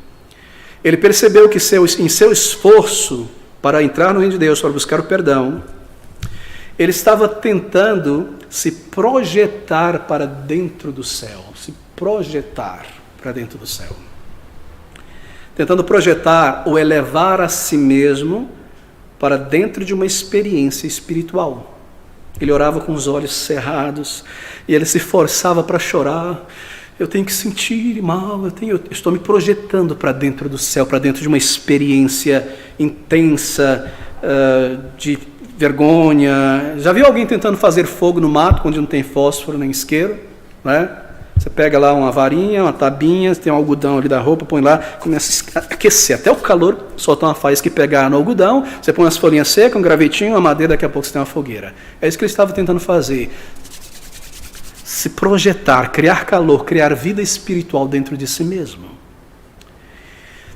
ele percebeu que em seu esforço para entrar no reino de Deus, para buscar o perdão, Ele estava tentando se projetar para dentro do céu, se projetar para dentro do céu. Tentando projetar ou elevar a si mesmo para dentro de uma experiência espiritual. Ele orava com os olhos cerrados e ele se forçava para chorar. Eu tenho que sentir mal, eu estou me projetando para dentro do céu, para dentro de uma experiência intensa, de vergonha. Já viu alguém tentando fazer fogo no mato, onde não tem fósforo nem isqueiro? Né? Você pega lá uma varinha, uma tabinha, tem um algodão ali da roupa, põe lá, começa a aquecer até o calor, soltar uma faísca e pegar no algodão, você põe umas folhinhas secas, um gravetinho, uma madeira, daqui a pouco você tem uma fogueira. É isso que ele estava tentando fazer. Se projetar, criar calor, criar vida espiritual dentro de si mesmo.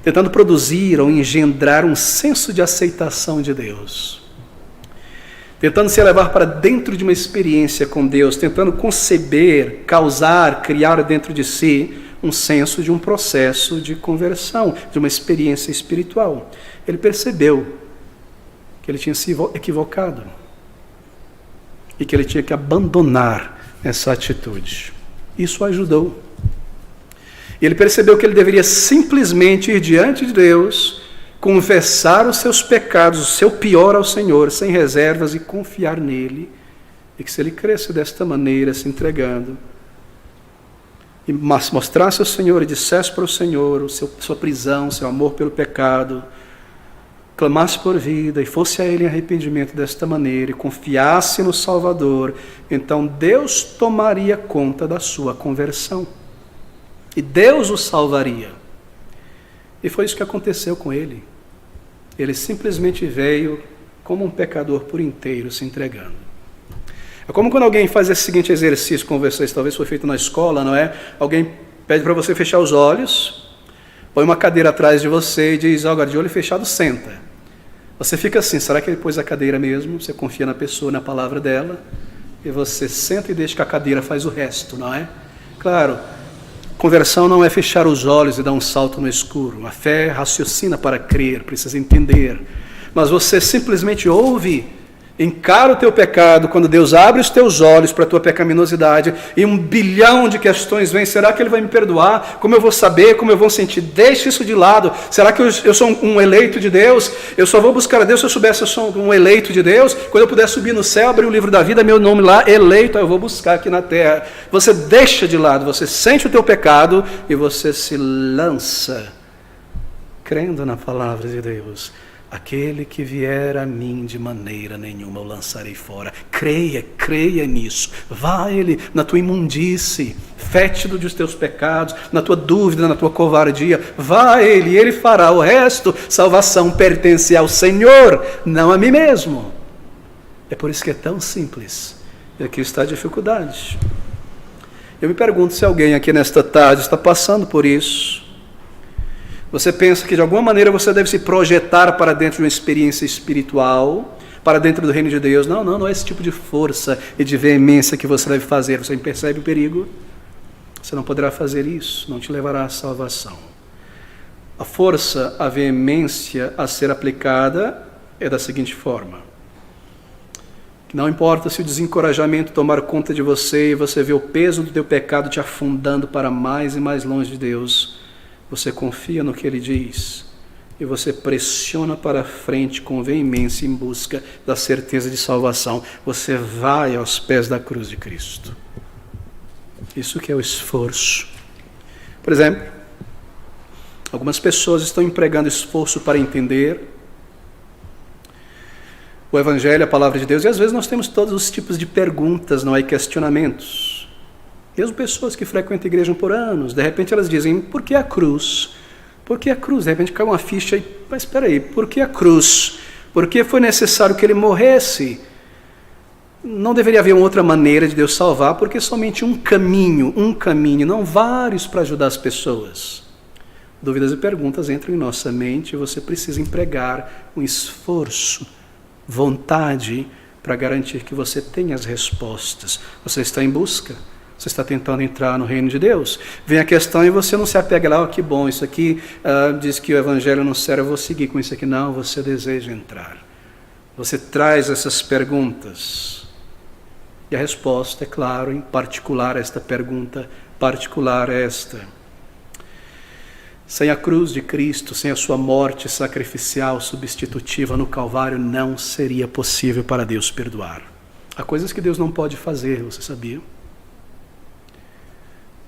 Tentando produzir ou engendrar um senso de aceitação de Deus. Tentando se elevar para dentro de uma experiência com Deus, tentando conceber, causar, criar dentro de si um senso de um processo de conversão, de uma experiência espiritual. Ele percebeu que ele tinha se equivocado e que ele tinha que abandonar essa atitude. Isso o ajudou. E ele percebeu que ele deveria simplesmente ir diante de Deus, confessar os seus pecados, o seu pior ao Senhor, sem reservas, e confiar nele. E que se ele cresce desta maneira, se entregando, e mostrasse ao Senhor e dissesse para o Senhor sua prisão, seu amor pelo pecado, clamasse por vida e fosse a ele em arrependimento desta maneira e confiasse no Salvador, então Deus tomaria conta da sua conversão. E Deus o salvaria. E foi isso que aconteceu com ele. Ele simplesmente veio como um pecador por inteiro, se entregando. É como quando alguém faz esse seguinte exercício com vocês, talvez foi feito na escola, não é? Alguém pede para você fechar os olhos, põe uma cadeira atrás de você e diz, agora de olho fechado, senta. Você fica assim, será que ele pôs a cadeira mesmo? Você confia na pessoa, na palavra dela, e você senta e deixa que a cadeira faz o resto, não é? Claro, conversão não é fechar os olhos e dar um salto no escuro. A fé raciocina para crer, precisa entender. Mas você simplesmente ouve, encara o teu pecado, quando Deus abre os teus olhos para a tua pecaminosidade, e 1 bilhão de questões vêm. Será que Ele vai me perdoar? Como eu vou saber? Como eu vou sentir? Deixe isso de lado. Será que eu sou um eleito de Deus? Eu só vou buscar a Deus se eu soubesse que eu sou um eleito de Deus. Quando eu puder subir no céu, abrir o livro da vida, meu nome lá, eleito, eu vou buscar aqui na terra. Você deixa de lado, você sente o teu pecado e você se lança, crendo na palavra de Deus. Aquele que vier a mim de maneira nenhuma eu lançarei fora. Creia nisso. Vá a Ele na tua imundície, fétido dos teus pecados, na tua dúvida, na tua covardia. Vá a Ele e Ele fará o resto. Salvação pertence ao Senhor, não a mim mesmo. É por isso que é tão simples. E aqui está a dificuldade. Eu me pergunto se alguém aqui nesta tarde está passando por isso. Você pensa que de alguma maneira você deve se projetar para dentro de uma experiência espiritual, para dentro do reino de Deus. Não é esse tipo de força e de veemência que você deve fazer. Você percebe o perigo? Você não poderá fazer isso, não te levará à salvação. A força, a veemência a ser aplicada é da seguinte forma: que não importa se o desencorajamento tomar conta de você e você vê o peso do teu pecado te afundando para mais e mais longe de Deus, você confia no que Ele diz e você pressiona para frente com veemência em busca da certeza de salvação. Você vai aos pés da cruz de Cristo. Isso que é o esforço. Por exemplo, algumas pessoas estão empregando esforço para entender o Evangelho, a palavra de Deus, e às vezes nós temos todos os tipos de perguntas, não é, e questionamentos. Mesmo pessoas que frequentam a igreja por anos, de repente elas dizem, por que a cruz? Por que a cruz? De repente cai uma ficha e, mas espera aí, por que a cruz? Por que foi necessário que Ele morresse? Não deveria haver uma outra maneira de Deus salvar, porque somente um caminho, não vários para ajudar as pessoas. Dúvidas e perguntas entram em nossa mente e você precisa empregar um esforço, vontade, para garantir que você tenha as respostas. Você está em busca? Você está tentando entrar no reino de Deus? Vem a questão e você não se apega lá, que bom, isso aqui diz que o Evangelho não serve, eu vou seguir com isso aqui. Não, você deseja entrar. Você traz essas perguntas. E a resposta é, claro, em particular esta pergunta, particular esta. Sem a cruz de Cristo, sem a sua morte sacrificial, substitutiva no Calvário, não seria possível para Deus perdoar. Há coisas que Deus não pode fazer, você sabia?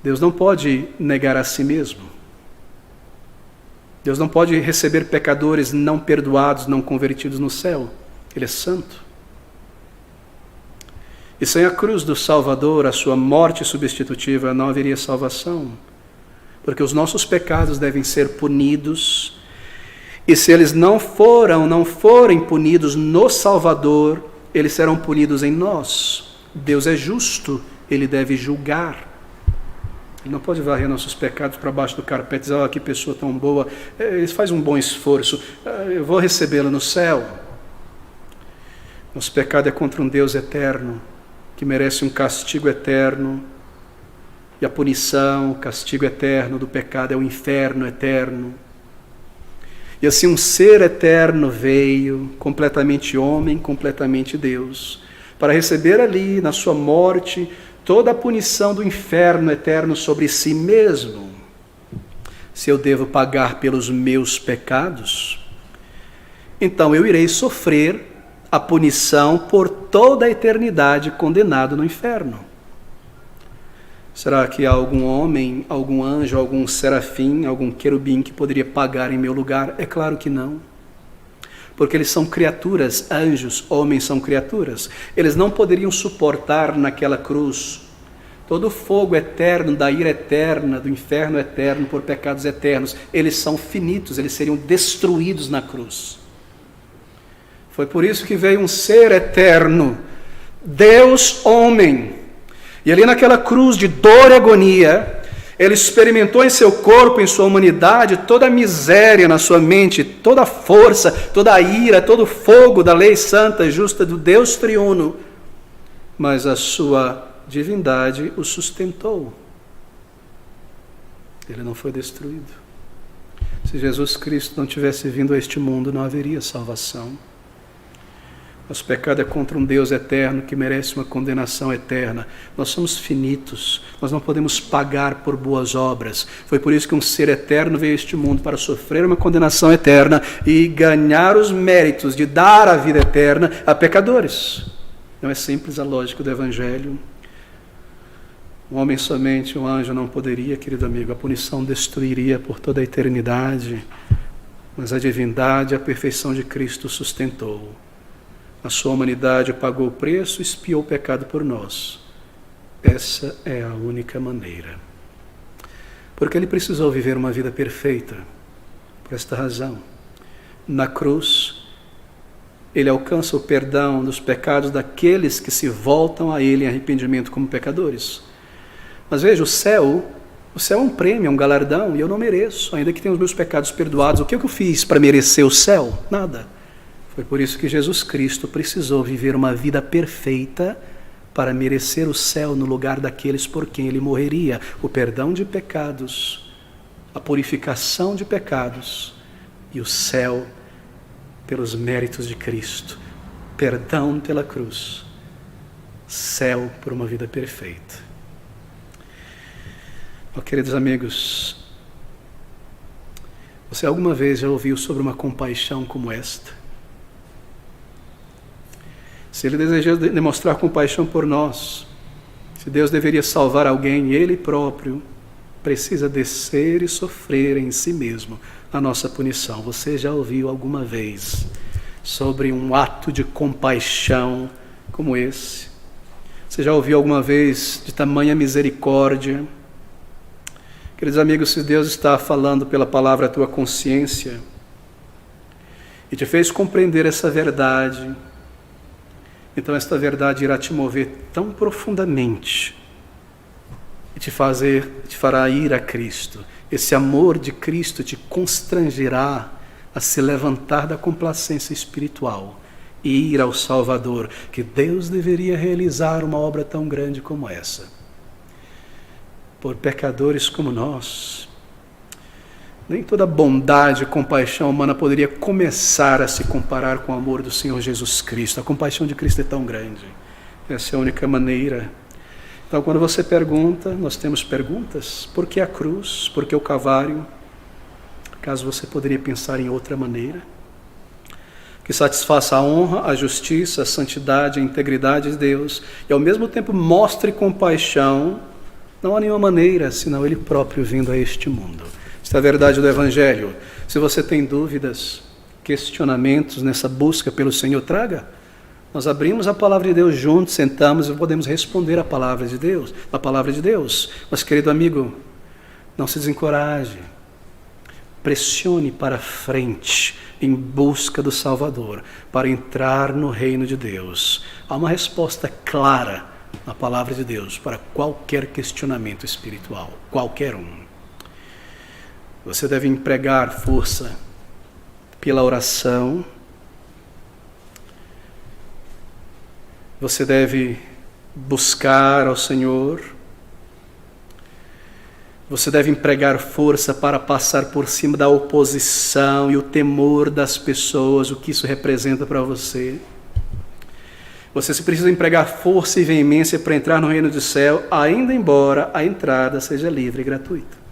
Deus não pode negar a si mesmo. Deus não pode receber pecadores não perdoados, não convertidos no céu. Ele é santo. E sem a cruz do Salvador, a sua morte substitutiva, não haveria salvação. Porque os nossos pecados devem ser punidos. E se eles não forem punidos no Salvador, eles serão punidos em nós. Deus é justo, Ele deve julgar. Ele não pode varrer nossos pecados para baixo do carpete e dizer, que pessoa tão boa, ele faz um bom esforço, eu vou recebê-lo no céu. Nosso pecado é contra um Deus eterno, que merece um castigo eterno, e a punição, o castigo eterno do pecado é o inferno eterno. E assim um ser eterno veio, completamente homem, completamente Deus, para receber ali, na sua morte, toda a punição do inferno eterno sobre si mesmo. Se eu devo pagar pelos meus pecados, então eu irei sofrer a punição por toda a eternidade condenado no inferno. Será que há algum homem, algum anjo, algum serafim, algum querubim que poderia pagar em meu lugar? É claro que não. Porque eles são criaturas, anjos, homens são criaturas. Eles não poderiam suportar naquela cruz todo o fogo eterno, da ira eterna, do inferno eterno, por pecados eternos. Eles são finitos, eles seriam destruídos na cruz. Foi por isso que veio um ser eterno, Deus homem. E ali naquela cruz de dor e agonia, ele experimentou em seu corpo, em sua humanidade, toda a miséria na sua mente, toda a força, toda a ira, todo o fogo da lei santa e justa do Deus triuno. Mas a sua divindade o sustentou. Ele não foi destruído. Se Jesus Cristo não tivesse vindo a este mundo, não haveria salvação. Nosso pecado é contra um Deus eterno que merece uma condenação eterna. Nós somos finitos, nós não podemos pagar por boas obras. Foi por isso que um ser eterno veio a este mundo, para sofrer uma condenação eterna e ganhar os méritos de dar a vida eterna a pecadores. Não é simples a lógica do Evangelho. Um homem somente, um anjo não poderia, querido amigo. A punição destruiria por toda a eternidade. Mas a divindade, a perfeição de Cristo sustentou. A sua humanidade pagou o preço, expiou o pecado por nós. Essa é a única maneira. Porque ele precisou viver uma vida perfeita. Por esta razão, na cruz, ele alcança o perdão dos pecados daqueles que se voltam a ele em arrependimento como pecadores. Mas veja, o céu é um prêmio, é um galardão, e eu não mereço, ainda que tenha os meus pecados perdoados. O que eu fiz para merecer o céu? Nada. Foi por isso que Jesus Cristo precisou viver uma vida perfeita para merecer o céu no lugar daqueles por quem ele morreria. O perdão de pecados, a purificação de pecados e o céu pelos méritos de Cristo. Perdão pela cruz, céu por uma vida perfeita. Oh, queridos amigos, você alguma vez já ouviu sobre uma compaixão como esta? Se ele deseja demonstrar compaixão por nós, se Deus deveria salvar alguém, ele próprio precisa descer e sofrer em si mesmo a nossa punição. Você já ouviu alguma vez sobre um ato de compaixão como esse? Você já ouviu alguma vez de tamanha misericórdia? Queridos amigos, se Deus está falando pela palavra à tua consciência e te fez compreender essa verdade, então esta verdade irá te mover tão profundamente e te fará ir a Cristo. Esse amor de Cristo te constrangerá a se levantar da complacência espiritual e ir ao Salvador, que Deus deveria realizar uma obra tão grande como essa. Por pecadores como nós, Nem toda bondade e compaixão humana poderia começar a se comparar com o amor do Senhor Jesus Cristo. A compaixão de Cristo é tão grande. Essa é a única maneira. Então, quando você pergunta, nós temos perguntas. Por que a cruz? Por que o Calvário? Caso você poderia pensar em outra maneira. Que satisfaça a honra, a justiça, a santidade, a integridade de Deus. E ao mesmo tempo mostre compaixão. Não há nenhuma maneira, senão Ele próprio vindo a este mundo. Esta é a verdade do Evangelho. Se você tem dúvidas, questionamentos nessa busca pelo Senhor, traga. Nós abrimos a palavra de Deus juntos, sentamos e podemos responder a palavra de Deus, a palavra de Deus. Mas, querido amigo, não se desencoraje. Pressione para frente em busca do Salvador, para entrar no reino de Deus. Há uma resposta clara na palavra de Deus para qualquer questionamento espiritual, qualquer um. Você deve empregar força pela oração. Você deve buscar ao Senhor. Você deve empregar força para passar por cima da oposição e o temor das pessoas, o que isso representa para você. Você precisa empregar força e veemência para entrar no reino do céu, ainda embora a entrada seja livre e gratuita.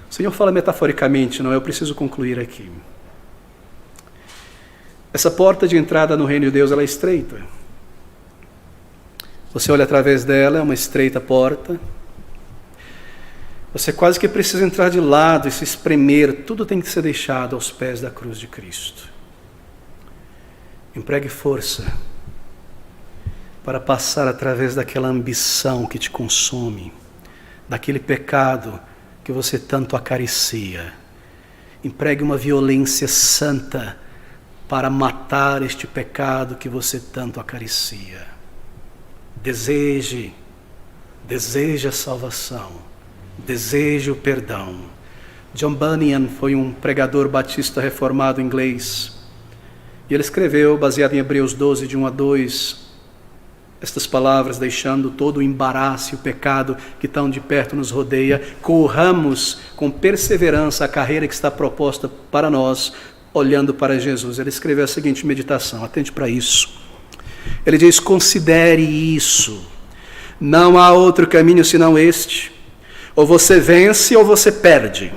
O Senhor fala metaforicamente, não é? Eu preciso concluir aqui. Essa porta de entrada no reino de Deus, ela é estreita. Você olha através dela, é uma estreita porta. Você quase que precisa entrar de lado e se espremer. Tudo tem que ser deixado aos pés da cruz de Cristo. Empregue força para passar através daquela ambição que te consome, daquele pecado que você tanto acaricia. Empregue uma violência santa para matar este pecado que você tanto acaricia. Deseje a salvação, deseje o perdão. John Bunyan foi um pregador batista reformado inglês, e ele escreveu, baseado em Hebreus 12, de 1 a 2, estas palavras, deixando todo o embaraço e o pecado que tão de perto nos rodeia, corramos com perseverança a carreira que está proposta para nós, olhando para Jesus. Ele escreveu a seguinte meditação, atente para isso. Ele diz: considere isso, não há outro caminho senão este, ou você vence ou você perde.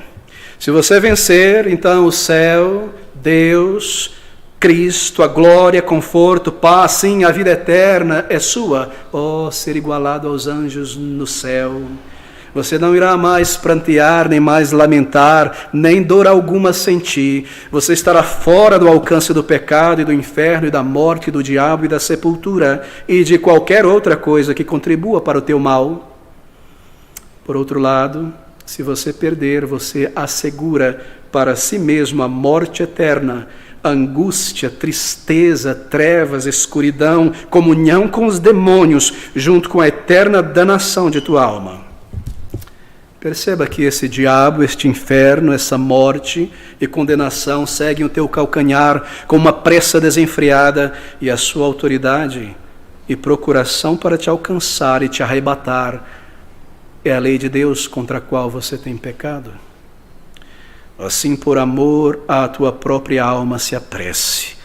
Se você vencer, então o céu, Deus, Cristo, a glória, conforto, paz, sim, a vida eterna é sua. Oh, ser igualado aos anjos no céu. Você não irá mais prantear, nem mais lamentar, nem dor alguma sentir. Você estará fora do alcance do pecado e do inferno e da morte, do diabo e da sepultura e de qualquer outra coisa que contribua para o teu mal. Por outro lado, se você perder, você assegura para si mesmo a morte eterna, angústia, tristeza, trevas, escuridão, comunhão com os demônios, junto com a eterna danação de tua alma. Perceba que esse diabo, este inferno, essa morte e condenação seguem o teu calcanhar com uma pressa desenfreada, e a sua autoridade e procuração para te alcançar e te arrebatar é a lei de Deus contra a qual você tem pecado. Assim, por amor à tua própria alma, se apresse.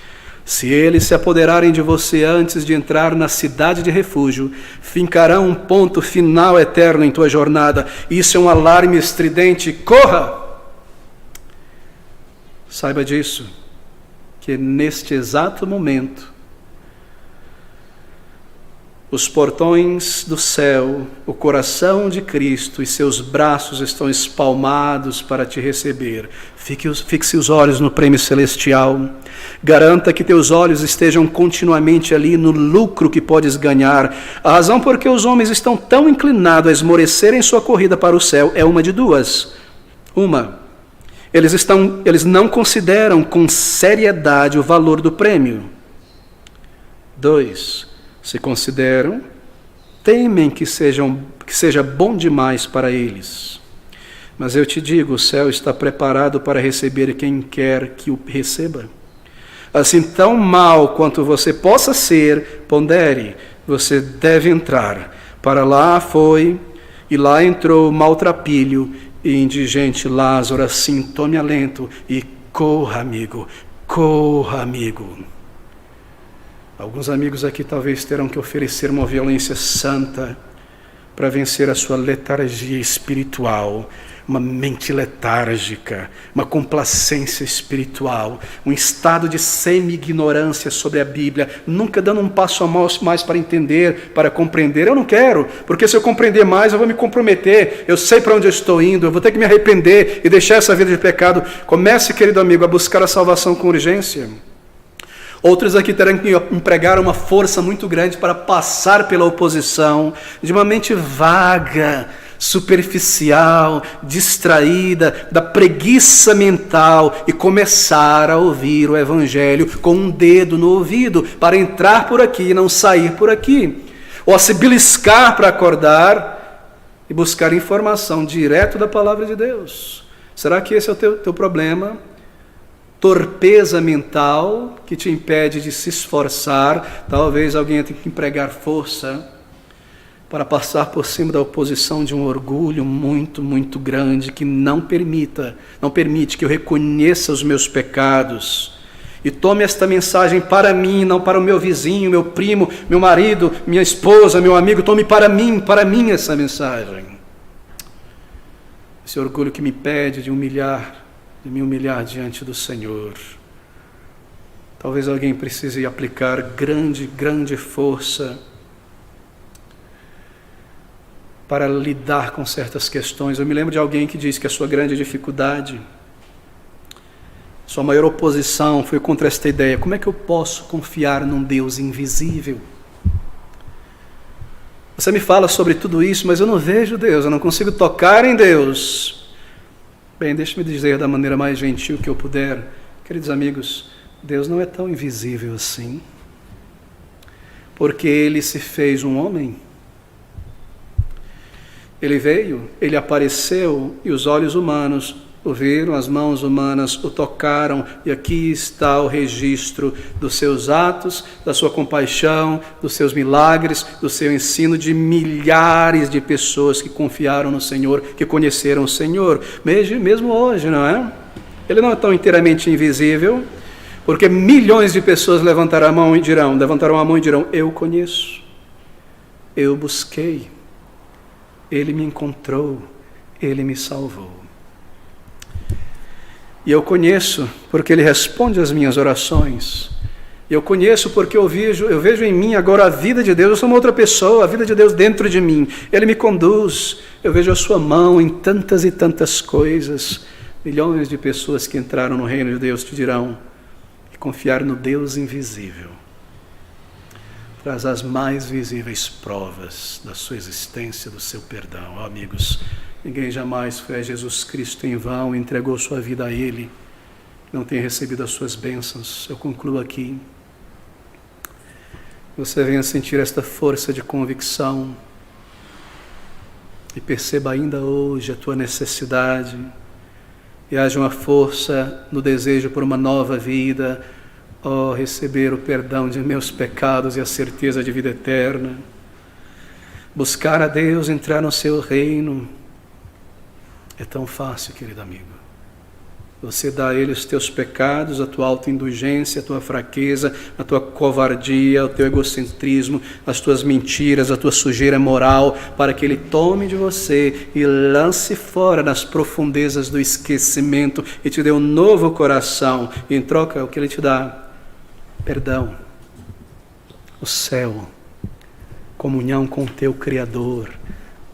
Se eles se apoderarem de você antes de entrar na cidade de refúgio, fincarão um ponto final eterno em tua jornada. Isso é um alarme estridente. Corra! Saiba disso, que neste exato momento, os portões do céu, o coração de Cristo e seus braços estão espalmados para te receber. Fixe os olhos no prêmio celestial. Garanta que teus olhos estejam continuamente ali no lucro que podes ganhar. A razão por que os homens estão tão inclinados a esmorecerem sua corrida para o céu é uma de duas. Uma, eles não consideram com seriedade o valor do prêmio. 2, se consideram, temem que seja bom demais para eles. Mas eu te digo, o céu está preparado para receber quem quer que o receba. Assim, tão mal quanto você possa ser, pondere, você deve entrar. Para lá foi, e lá entrou maltrapilho, e indigente Lázaro, assim, tome alento e corra, amigo, corra, amigo. Alguns amigos aqui talvez terão que oferecer uma violência santa para vencer a sua letargia espiritual, uma mente letárgica, uma complacência espiritual, um estado de semi-ignorância sobre a Bíblia, nunca dando um passo a mais para entender, para compreender. Eu não quero, porque se eu compreender mais eu vou me comprometer, eu sei para onde eu estou indo, eu vou ter que me arrepender e deixar essa vida de pecado. Comece, querido amigo, a buscar a salvação com urgência. Outros aqui terão que empregar uma força muito grande para passar pela oposição de uma mente vaga, superficial, distraída, da preguiça mental e começar a ouvir o Evangelho com um dedo no ouvido para entrar por aqui e não sair por aqui. Ou a se beliscar para acordar e buscar informação direto da Palavra de Deus. Será que esse é o teu problema? Torpeza mental que te impede de se esforçar. Talvez alguém tenha que empregar força para passar por cima da oposição de um orgulho muito, muito grande que não permite que eu reconheça os meus pecados e tome esta mensagem para mim, não para o meu vizinho, meu primo, meu marido, minha esposa, meu amigo. Tome para mim essa mensagem. Esse orgulho que me impede de me humilhar diante do Senhor. Talvez alguém precise aplicar grande força para lidar com certas questões. Eu me lembro de alguém que disse que a sua grande dificuldade, sua maior oposição foi contra esta ideia: como é que eu posso confiar num Deus invisível? Você me fala sobre tudo isso, mas eu não vejo Deus, eu não consigo tocar em Deus. Bem, deixe-me dizer da maneira mais gentil que eu puder, queridos amigos, Deus não é tão invisível assim, porque Ele se fez um homem. Ele veio, Ele apareceu, e os olhos humanos o viram, as mãos humanas o tocaram, e aqui está o registro dos seus atos, da sua compaixão, dos seus milagres, do seu ensino, de milhares de pessoas que confiaram no Senhor, que conheceram o Senhor, mesmo hoje, não é? Ele não é tão inteiramente invisível, porque milhões de pessoas levantarão a mão e dirão, eu conheço, eu busquei, Ele me encontrou, Ele me salvou. E eu conheço porque Ele responde às minhas orações. Eu conheço porque eu vejo em mim agora a vida de Deus. Eu sou uma outra pessoa, a vida de Deus dentro de mim. Ele me conduz. Eu vejo a sua mão em tantas e tantas coisas. Milhões de pessoas que entraram no reino de Deus te dirão que confiar no Deus invisível traz as mais visíveis provas da sua existência, do seu perdão. Oh, amigos, ninguém jamais foi a Jesus Cristo em vão, entregou sua vida a Ele, não tem recebido as suas bênçãos. Eu concluo aqui. Você venha sentir esta força de convicção e perceba ainda hoje a tua necessidade e haja uma força no desejo por uma nova vida, receber o perdão de meus pecados e a certeza de vida eterna, buscar a Deus, entrar no seu reino. É tão fácil, querido amigo. Você dá a Ele os teus pecados, a tua autoindulgência, a tua fraqueza, a tua covardia, o teu egocentrismo, as tuas mentiras, a tua sujeira moral, para que Ele tome de você e lance fora nas profundezas do esquecimento e te dê um novo coração. E em troca, o que Ele te dá? Perdão, o céu, comunhão com o teu Criador,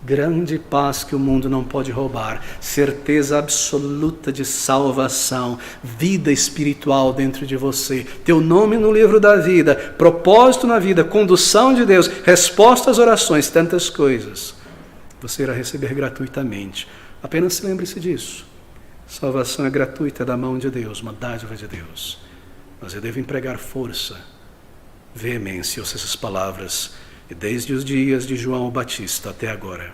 grande paz que o mundo não pode roubar, certeza absoluta de salvação, vida espiritual dentro de você, teu nome no livro da vida, propósito na vida, condução de Deus, resposta às orações, tantas coisas. Você irá receber gratuitamente. Apenas lembre-se disso. Salvação é gratuita, é da mão de Deus, uma dádiva de Deus. Mas eu devo empregar força, veemência, ouça essas palavras. E desde os dias de João Batista até agora,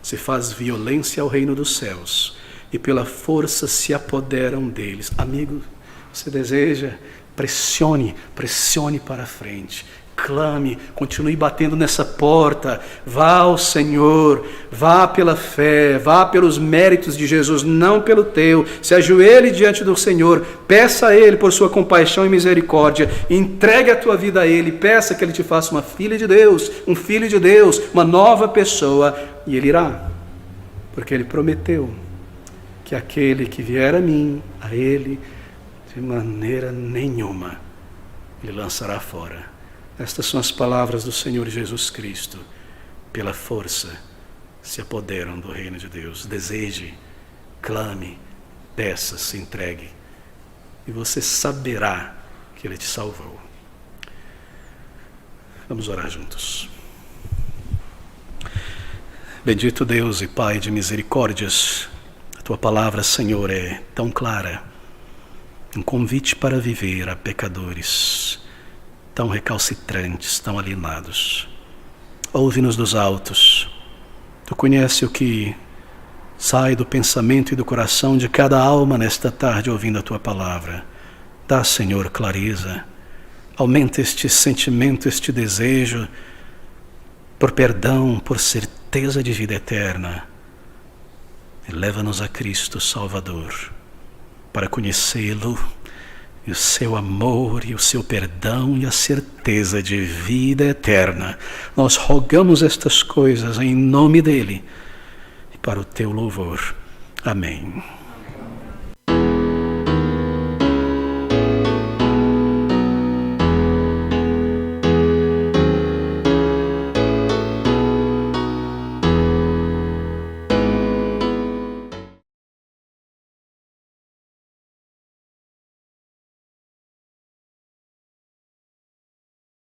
se faz violência ao reino dos céus, e pela força se apoderam deles. Amigo, você deseja? Pressione para frente. clame, continue batendo nessa porta, vá ao Senhor, vá pela fé, vá pelos méritos de Jesus, não pelo teu, se ajoelhe diante do Senhor, peça a Ele por sua compaixão e misericórdia, entregue a tua vida a Ele, peça que Ele te faça uma filha de Deus, um filho de Deus, uma nova pessoa, e Ele irá, porque Ele prometeu que aquele que vier a mim, a Ele, de maneira nenhuma, Ele lançará fora. Estas são as palavras do Senhor Jesus Cristo. Pela força se apoderam do reino de Deus. Deseje, clame, peça, se entregue. E você saberá que Ele te salvou. Vamos orar juntos. Bendito Deus e Pai de misericórdias, a Tua palavra, Senhor, é tão clara. Um convite para viver a pecadores tão recalcitrantes, tão alienados. Ouve-nos dos altos. Tu conheces o que sai do pensamento e do coração de cada alma nesta tarde ouvindo a Tua palavra. Dá, Senhor, clareza. Aumenta este sentimento, este desejo por perdão, por certeza de vida eterna. E leva-nos a Cristo Salvador para conhecê-lo, e o seu amor, e o seu perdão, e a certeza de vida eterna. Nós rogamos estas coisas em nome dele, e para o teu louvor. Amém.